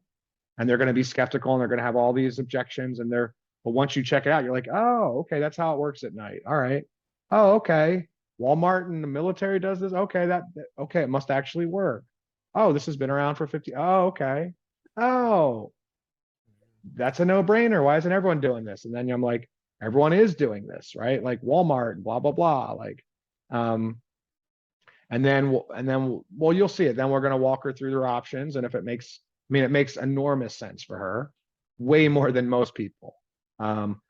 and they're going to be skeptical and they're going to have all these objections, but once you check it out, you're like, oh, okay, that's how it works at night. All right. Oh, okay. Walmart and the military does this. Okay, okay, it must actually work. Oh, this has been around for 50. Oh, okay. Oh, that's a no-brainer. Why isn't everyone doing this? And then I'm like, everyone is doing this, right? Like Walmart and blah blah blah. Like, um, well, you'll see it. Then we're going to walk her through their options, and if it makes, I mean, it makes enormous sense for her, way more than most people.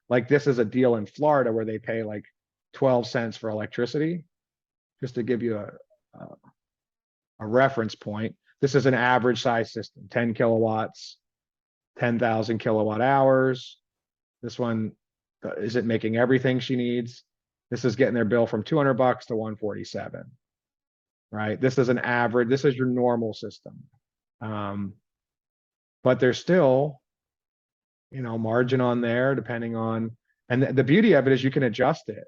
Like this is a deal in Florida where they pay like 12 cents for electricity, just to give you a reference point. This is an average size system, 10 kilowatts, 10,000 kilowatt hours. This one isn't making everything she needs. This is getting their bill from 200 bucks to 147, right? This is an average. This is your normal system. Um, but there's still, margin on there depending on, and the beauty of it is you can adjust it.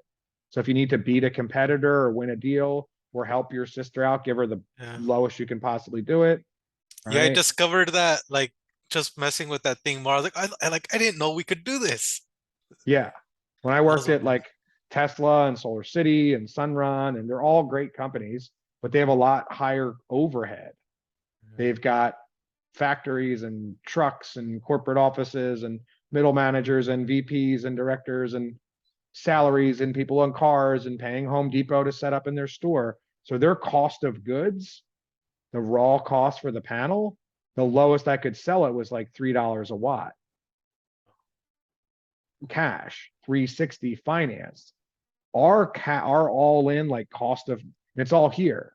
So if you need to beat a competitor or win a deal or help your sister out, give her the Yeah. lowest you can possibly do it, Yeah, I right? discovered that like just messing with that thing more. I was like, I didn't know we could do this. Yeah. When I That was worked at amazing. like Tesla and Solar City and Sunrun, and they're all great companies, but they have a lot higher overhead. Yeah. They've got factories and trucks and corporate offices and middle managers and VPs and directors and salaries and people on cars and paying Home Depot to set up in their store. So their cost of goods, the raw cost for the panel, the lowest I could sell it was like $3 a watt cash, 360 financed. Our all in like cost of, it's all here.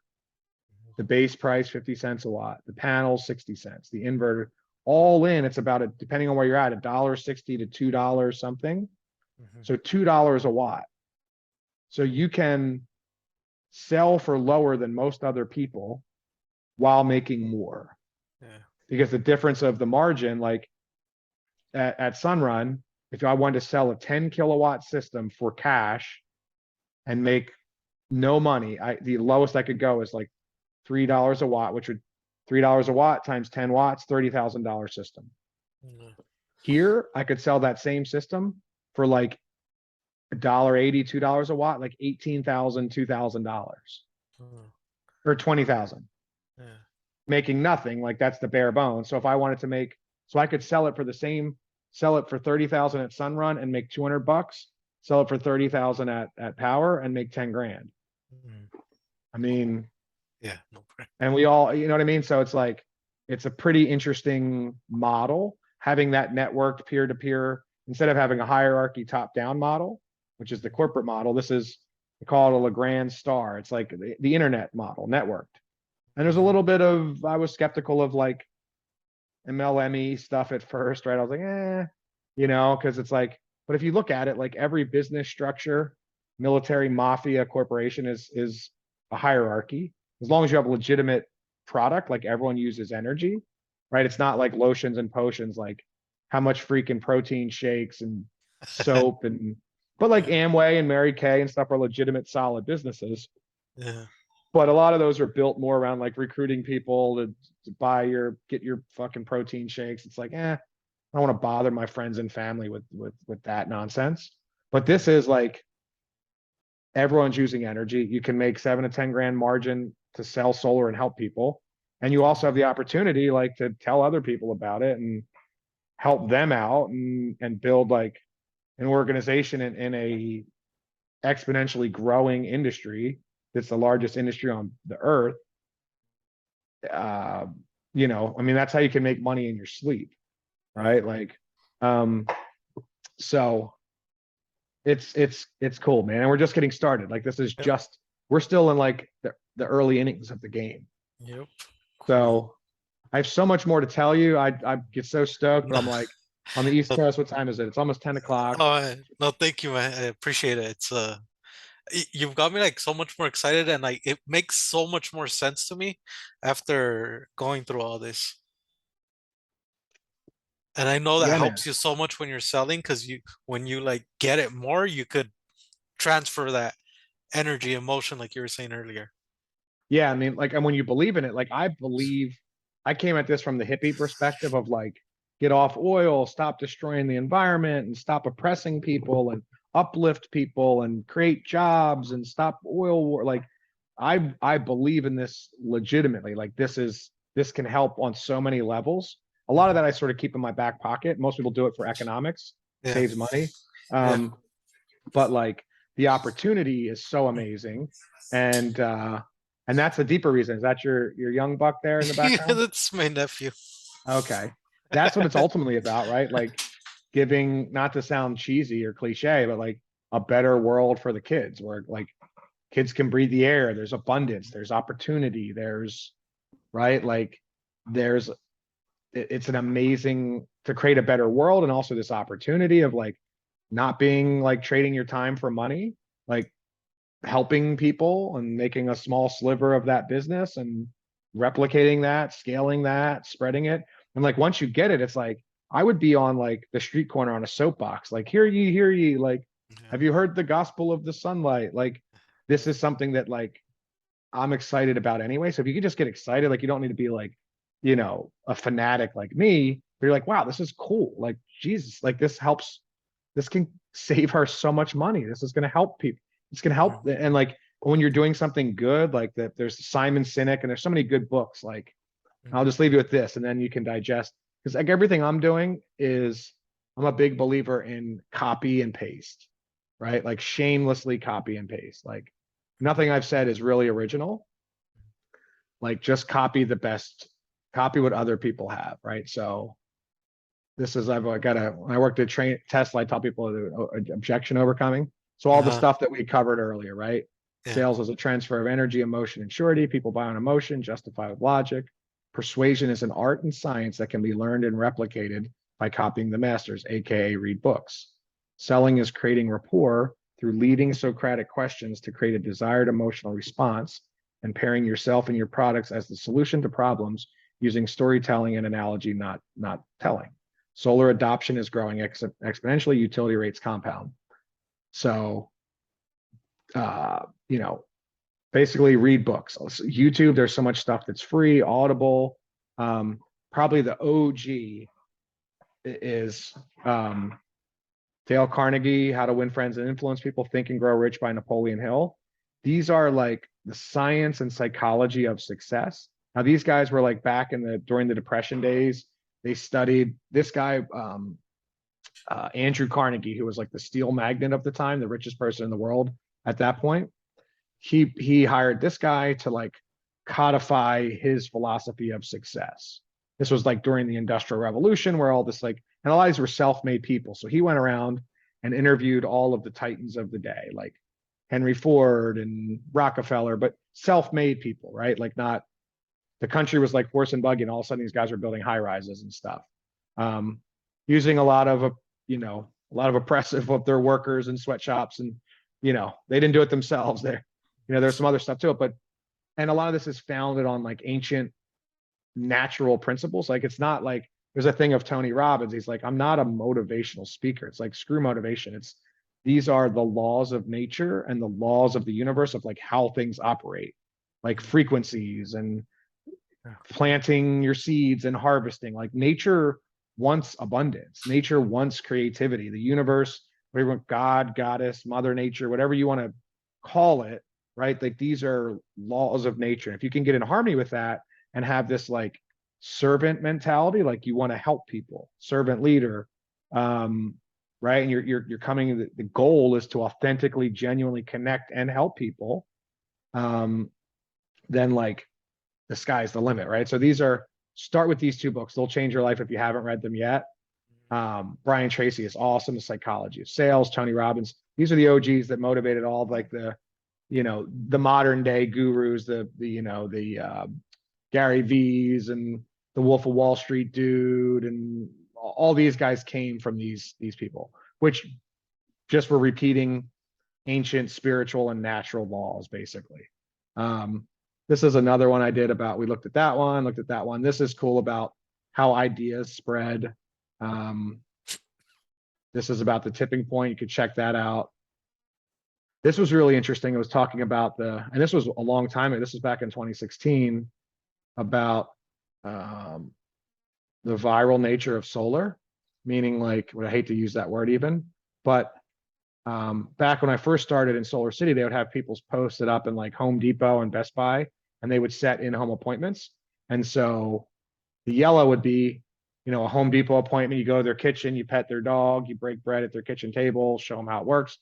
The base price 50 cents a watt, the panel 60 cents, the inverter, all in it's about, a depending on where you're at, $1.60 to $2 something. Mhm. So $2 a watt. So you can sell for lower than most other people while making more, Yeah. because the difference of the margin, like at Sunrun, if I wanted to sell a 10 kilowatt system for cash and make no money, the lowest I could go is like $3 a watt, which would, $3 a watt times 10 watts, $30,000 system. Yeah. Here, I could sell that same system for like $1.80, $2 a watt, like 18,000, $2,000 Mm. or 20,000, Yeah. making nothing. Like that's the bare bones. So if I wanted to make, so I could sell it for the same, sell it for 30,000 at Sunrun and make 200 bucks, sell it for 30,000 at Power and make 10 grand. Mm. I mean, Yeah. No brainer. and we all, you know what I mean? So it's like, it's a pretty interesting model having that networked peer to peer instead of having a hierarchy top down model, which is the corporate model. This is, they call it a Lagrange star. It's like the internet model, networked. And there's a Mhm. little bit of, I was skeptical of like MLME stuff at first, right? I was like, because it's like, but if you look at it, like every business structure, military, mafia, corporation is a hierarchy. As long as you have a legitimate product, like everyone uses energy, right? It's not like lotions and potions, like how much freaking protein shakes and soap and, but like Yeah. Amway and Mary Kay and stuff are legitimate, solid businesses. Yeah. But a lot of those are built more around like recruiting people to get your fucking protein shakes. It's like, I don't want to bother my friends and family with that nonsense. But this is like everyone's using energy. You can make 7 to 10 grand margin to sell solar and help people. And you also have the opportunity like to tell other people about it and help them out and build like an organization in a exponentially growing industry that's the largest industry on the earth. uh, I mean, that's how you can make money in your sleep, Right. right? Like, um, so it's cool, man. And we're just getting started. Like this is Yep. just, we're still in like the early innings of the game. Yep. Cool. So I have so much more to tell you. I get so stoked, but I'm like on the East No, Coast, what time is it? It's almost 10 o'clock. oh, no, thank you, man. I appreciate it. You've got me like so much more excited, and like it makes so much more sense to me after going through all this. And I know that Yeah, man. helps you so much when you're selling because when you like get it more, you could transfer that energy, emotion, like you were saying earlier. Yeah, I mean, like, and when you believe in it, like I believe, I came at this from the hippie perspective of like, get off oil, stop destroying the environment, and stop oppressing people, and uplift people, and create jobs, and stop oil war. Like, I believe in this legitimately. Like, this can help on so many levels. A lot of Mhm. that I sort of keep in my back pocket. Most people do it for economics, Yeah. saves money. Yeah. But like the opportunity is so amazing, and that's the deeper reason. Is that your young buck there in the Yeah, background? that's my nephew. Okay, that's what it's ultimately about, right? Like giving, not to sound cheesy or cliche, but like a better world for the kids, where like kids can breathe the air. There's abundance. There's opportunity. There's, right, like there's, it's an amazing, to create a better world, and also this opportunity of like not being like trading your time for money, like helping people and making a small sliver of that business and replicating that, scaling that, spreading it. And like once you get it, it's like I would be on like the street corner on a soapbox, like hear ye, like Yeah. have you heard the gospel of the sunlight? Like this is something that like I'm excited about anyway. So if you can just get excited, like you don't need to be like, a fanatic like me, but you're like, wow, this is cool. Like Jesus, like this helps. This can save her so much money. This is going to help people. It's going to help. Mhm. And like when you're doing something good, like that, there's Simon Sinek and there's so many good books. Like I'll Mhm. just leave you with this, and then you can digest. Because like everything I'm doing is, I'm a big believer in copy and paste, right? Like shamelessly copy and paste. Like Mhm. nothing I've said is really original. Like just copy the best, copy what other people have, right? So this is, I've got a, when I worked at Tesla, I taught people objection overcoming. So all the Uh-huh. stuff that we covered earlier, right? Yeah. Sales is a transfer of energy, emotion, and surety. People buy on emotion, justify with logic. Persuasion is an art and science that can be learned and replicated by copying the masters, aka read books. Selling is creating rapport through leading Socratic questions to create a desired emotional response and pairing yourself and your products as the solution to problems using storytelling and analogy, not telling. Solar adoption is growing exponentially, utility rates compound. So, uh, you know, basically read books. YouTube, there's so much stuff that's free, Audible. Um, Probably the OG is Dale Carnegie, How to Win Friends and Influence People, Think and Grow Rich by Napoleon Hill. These are like the science and psychology of success. Now, these guys were like back in the during the Depression days. They studied this guy, Andrew Carnegie, who was like the steel magnate of the time, the richest person in the world at that point. He hired this guy to like codify his philosophy of success. This was like during the Industrial Revolution, where all this like, and a lot of these were self-made people. So he went around and interviewed all of the titans of the day, like Henry Ford and Rockefeller, but self-made people, right? Like not, the country was like horse and buggy, and all of a sudden these guys were building high rises and stuff, um, using a lot of oppressive of their workers and sweatshops, and they didn't do it themselves. There's some other stuff to it, but and a lot of this is founded on like ancient natural principles. Like it's not like there's a thing of Tony Robbins. He's like, I'm not a motivational speaker. It's like screw motivation. It's these are the laws of nature and the laws of the universe of like how things operate, like Mhm. frequencies and Yeah. planting your seeds and harvesting. Like nature wants abundance. Nature wants creativity. The universe, whatever, God, goddess, mother nature, whatever you want to call it, right? Like these are laws of nature. If you can get in harmony with that and have this like servant mentality, like you want to help people, servant leader, um, right? And you're coming. The goal is to authentically, genuinely connect and help people. Um, then like the sky's the limit, right? So these are, start with these two books. They'll change your life if you haven't read them yet. Brian Tracy is awesome. The Psychology of Sales, Tony Robbins. These are the OGs that motivated all of like the modern day gurus, the Gary V's and the Wolf of Wall Street dude, and all these guys came from these people, which just were repeating ancient spiritual and natural laws, basically. Um, this is another one I did about, we looked at that one, looked at that one. This is cool about how ideas spread. Um, this is about the tipping point. You could check that out. This was really interesting. It was talking about and this was a long time ago. This was back in 2016 about um, the viral nature of solar, meaning like, well, I hate to use that word even, but back when I first started in Solar City, they would have people's posted up in like Home Depot and Best Buy, and they would set in-home appointments. And so the yellow would be, a Home Depot appointment. You go to their kitchen, you pet their dog, you break bread at their kitchen table, show them how it works,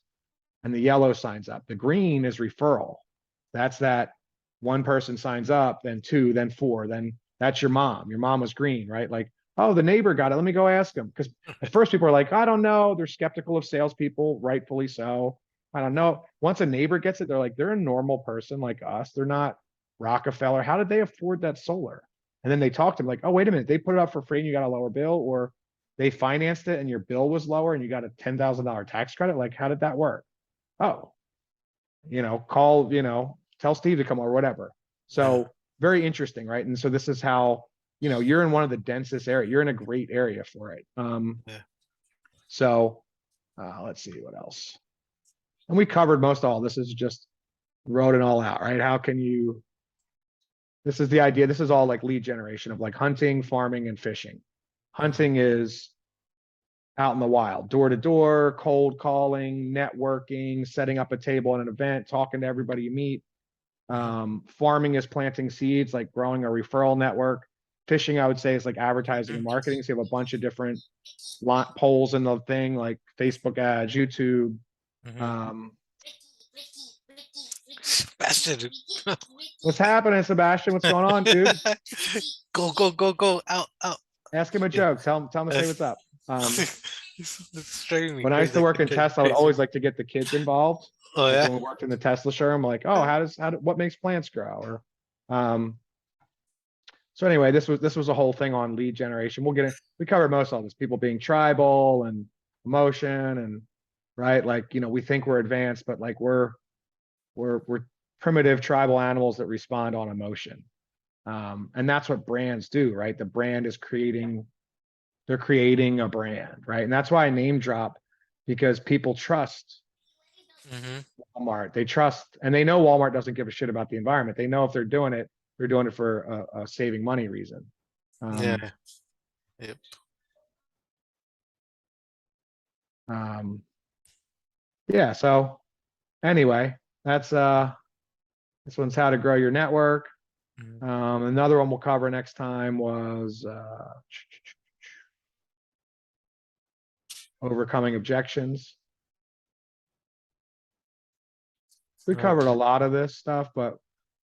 and the yellow signs up. The green is referral. That's that one person signs up, then two, then four, then that's your mom. Your mom was green, right? Like, oh, the neighbor got it. Let me go ask him. Because at first people are like, I don't know. They're skeptical of salespeople, rightfully so. I don't know. Once a neighbor gets it, they're like, they're a normal person like us. They're not Rockefeller. How did they afford that solar? And then they talk to them like, oh, wait a minute. They put it up for free and you got a lower bill, or they financed it and your bill was lower and you got a $10,000 tax credit. Like, how did that work? Oh, call, tell Steve to come or whatever. Yeah. So very interesting, right? And so this is how you're in one of the densest area. You're in a great area for it. Yeah. So let's see what else. And we covered most all. This is just wrote it all out, right? How can you? This is the idea. This is all like lead generation of like hunting, farming, and fishing. Mhm. Hunting is out in the wild, door to door, cold calling, networking, setting up a table at an event, talking to everybody you meet. Mhm. Farming is planting seeds, like growing a referral network. Fishing, I would say, is like advertising and Mhm. marketing. So you have a bunch of different polls in the thing, like Facebook ads, YouTube. Mhm. Um, Bastard. what's happening, Sebastian? What's going on, dude? Go, go, go, go. Out, out. Ask him a Yeah. joke. Tell him to say what's up. It's driving me When I used crazy. to I work can in drive you Tesla, I would crazy. always like to get the kids involved. Oh Like yeah. when we worked in the Tesla showroom, like, oh, what makes plants grow? Or, um, so anyway, this was a whole thing on lead generation. We covered most of all this, people being tribal and emotion and right, like we think we're advanced, but like we're primitive tribal animals that respond on emotion. And that's what brands do, right? The brand is they're creating a brand, right? And that's why I name drop because people trust Hmm. Walmart. They trust and they know Walmart doesn't give a shit about the environment. They know if they're doing it for a saving money reason. Um, Yeah. Yep. um, yeah. So anyway, that's this one's how to grow your network. Mhm. Another one we'll cover next time was overcoming objections. We covered a Okay. lot of this stuff, but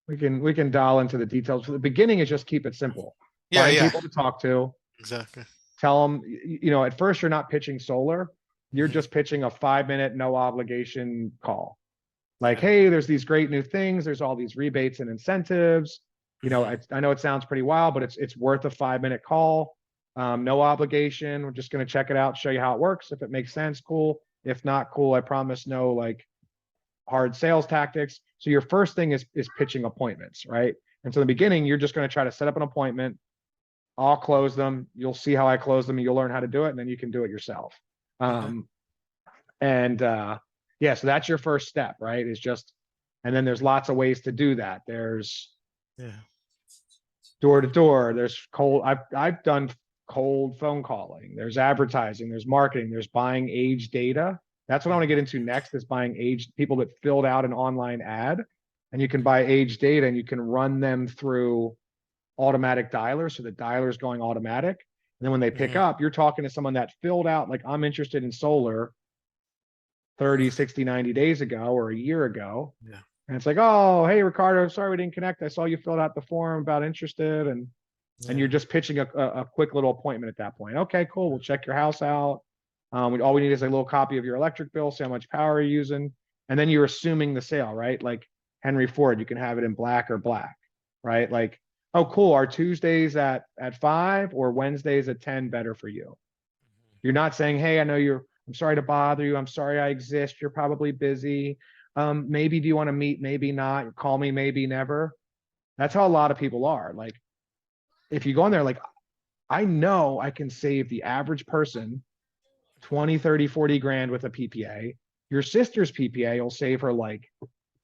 we can dial into the details. For the beginning is just keep it simple. Yeah, Find yeah. people to talk to. Exactly. Tell them, at first you're not pitching solar. You're Hmm. just pitching a 5 minute, no obligation call. Like, Yeah. hey, there's these great new things. There's all these rebates and incentives. Hmm. I know it sounds pretty wild, but it's worth a 5 minute call. No obligation. We're just going to check it out, show you how it works. If it makes sense, cool. If not, cool. I promise no like hard sales tactics. So your first thing is pitching appointments, right? And so in the beginning, you're just going to try to set up an appointment. I'll close them. You'll see how I close them, and you'll learn how to do it, and then you can do it yourself. Hmm. Um, and yeah, so that's your first step, right? Is just, and then there's lots of ways to do that. There's Yeah. door to door. There's cold. I've done cold phone calling. There's advertising. There's marketing. There's buying age data. That's what I want to get into next. Is buying age people that filled out an online ad, and you can buy age data and you can run them through automatic dialers, so the dialer's going automatic. And then when they pick Hmm. up, you're talking to someone that filled out like I'm interested in solar 30, 60, 90 days ago or a year ago. Yeah. And it's like, oh, hey, Ricardo, sorry we didn't connect. I saw you filled out the form about interested. And you're Yeah. just pitching a quick little appointment at that point. Okay, cool. We'll check your house out. All we need is a little copy of your electric bill, see how much power you're using. And then you're assuming the sale, right? Like Henry Ford, you can have it in black or black, right? Like, oh, cool. Are Tuesdays at 5 or Wednesdays at 10 better for you? You're not saying, hey, I'm sorry to bother you. I'm sorry I exist. You're probably busy. Maybe do you want to meet? Maybe not. Call me, maybe never. That's how a lot of people are. Like, if you go in there, like, I know I can save the average person 20, 30, 40 grand with a PPA. Your sister's PPA will save her like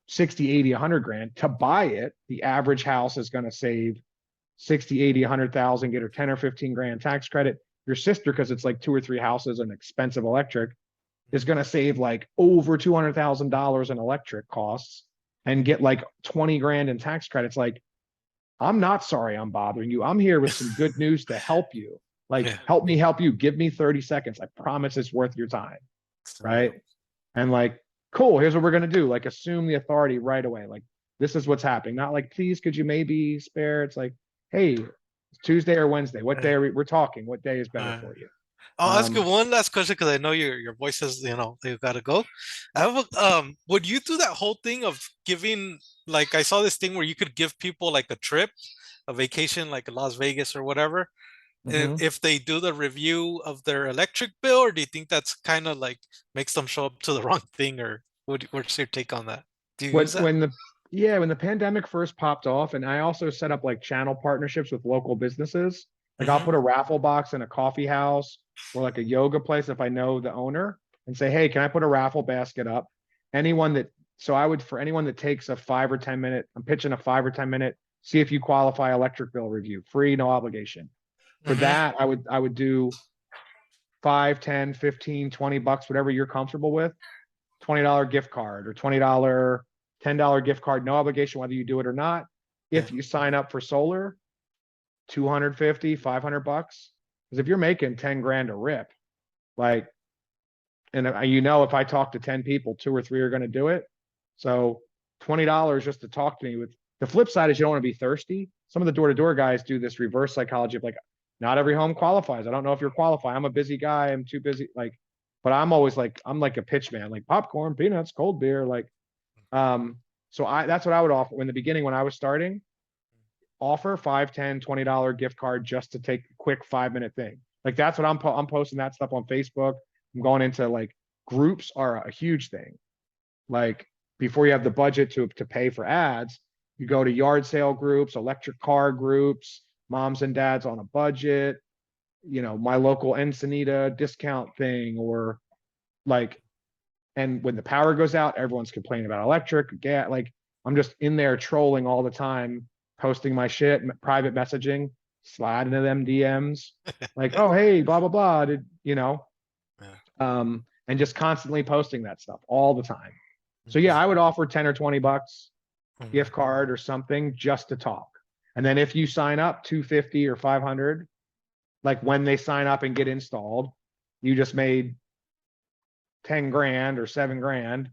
60, 80, 100 grand. To buy it, the average house is going to save 60, 80, 100,000, get her 10 or 15 grand tax credit. Your sister, because it's like two or three houses and expensive electric, is going to save like over $200,000 in electric costs and get like 20 grand in tax credits. Like, I'm not sorry I'm bothering you. I'm here with some good news to help you. Like, Yeah. help me help you. Give me 30 seconds. I promise it's worth your time. Right. And like, cool, here's what we're going to do. Like, assume the authority right away. Like, this is what's happening. Not like, please, could you maybe spare? It's like, hey, Tuesday or Wednesday. What day Yeah. are we're talking? What day is better Uh, for you? I'll ask you Um, one last question because I know your voice is, you gotta go. I have would you do that whole thing of giving, like, I saw this thing where you could give people like a trip, a vacation, like Las Vegas or whatever, mhm. if they do the review of their electric bill, or do you think that's kind of like makes them show up to the wrong thing, or what's your take on that? Do you use What that? Yeah, when the pandemic first popped off, and I also set up like channel partnerships with local businesses. Like I'll Mm-hmm. put a raffle box in a coffee house or like a yoga place if I know the owner and say, hey, can I put a raffle basket up? Anyone that, so I would, for anyone that takes a 5 or 10 minute, I'm pitching a 5 or 10 minute, see if you qualify electric bill review, free, no obligation. For Mm-hmm. that, I would do 5, 10, 15, $20, whatever you're comfortable with. $20 gift card or $20, $10 gift card, no obligation whether you do it or not. Yeah. If you sign up for solar, 250, $500. Because if you're making 10 grand a rip, like, and if I talk to 10 people, two or three are going to do it. So $20 just to talk to me with the flip side is you don't want to be thirsty. Some of the door-to-door guys do this reverse psychology of like, not every home qualifies. I don't know if you're qualified. I'm a busy guy. I'm too busy. Like, but I'm always like, I'm like a pitch man, like popcorn, peanuts, cold beer. Like, um, so that's what I would offer in the beginning when I was starting. Offer 5, 10, $20 gift card just to take a quick 5 minute thing. Like that's what I'm posting that stuff on Facebook. I'm going into like groups are a huge thing. Like before you have the budget to pay for ads, you go to yard sale groups, electric car groups, moms and dads on a budget, my local Encinita discount thing, or like, and when the power goes out, everyone's complaining about electric, gas. Like I'm just in there trolling all the time, posting my shit, private messaging, slide into them DMs, like, oh hey, blah blah blah, Yeah. and just constantly posting that stuff all the time. So yeah, Mm-hmm. I would offer 10 or $20 Mm-hmm. gift card or something just to talk. And then if you sign up 250 or 500, like when they sign up and get installed, you just made 10 grand or 7 grand.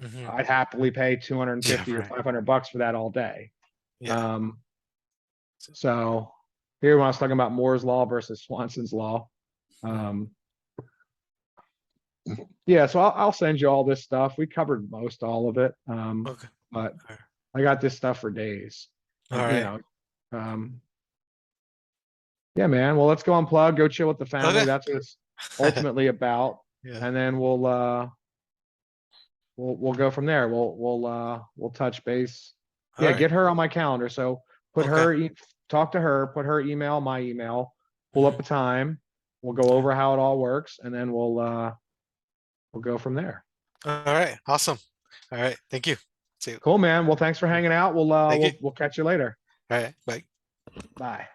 Mm-hmm. I'd happily pay Yeah, 250 or right. $500 for that all day. Yeah. Um, so here when I was talking about Moore's law versus Swanson's law, Mhm. um, yeah, so I'll send you all this stuff. We covered most all of it, Okay. but All I got this stuff for days, and right. um, yeah, man. Well, let's go unplug, go chill with the family. Okay. That's what it's ultimately about, Yeah. and then we'll go from there. We'll touch base. All Yeah, right. get her on my calendar. So put Okay. her talk to her, put her email, my email, pull up Hmm. a time. We'll go over how it all works, and then we'll go from there. All right. Awesome. All right. Thank you. See you. Cool, man. Well, thanks for hanging out. We'll uh Thank you. we'll we'll catch you later. All right. Bye. Bye.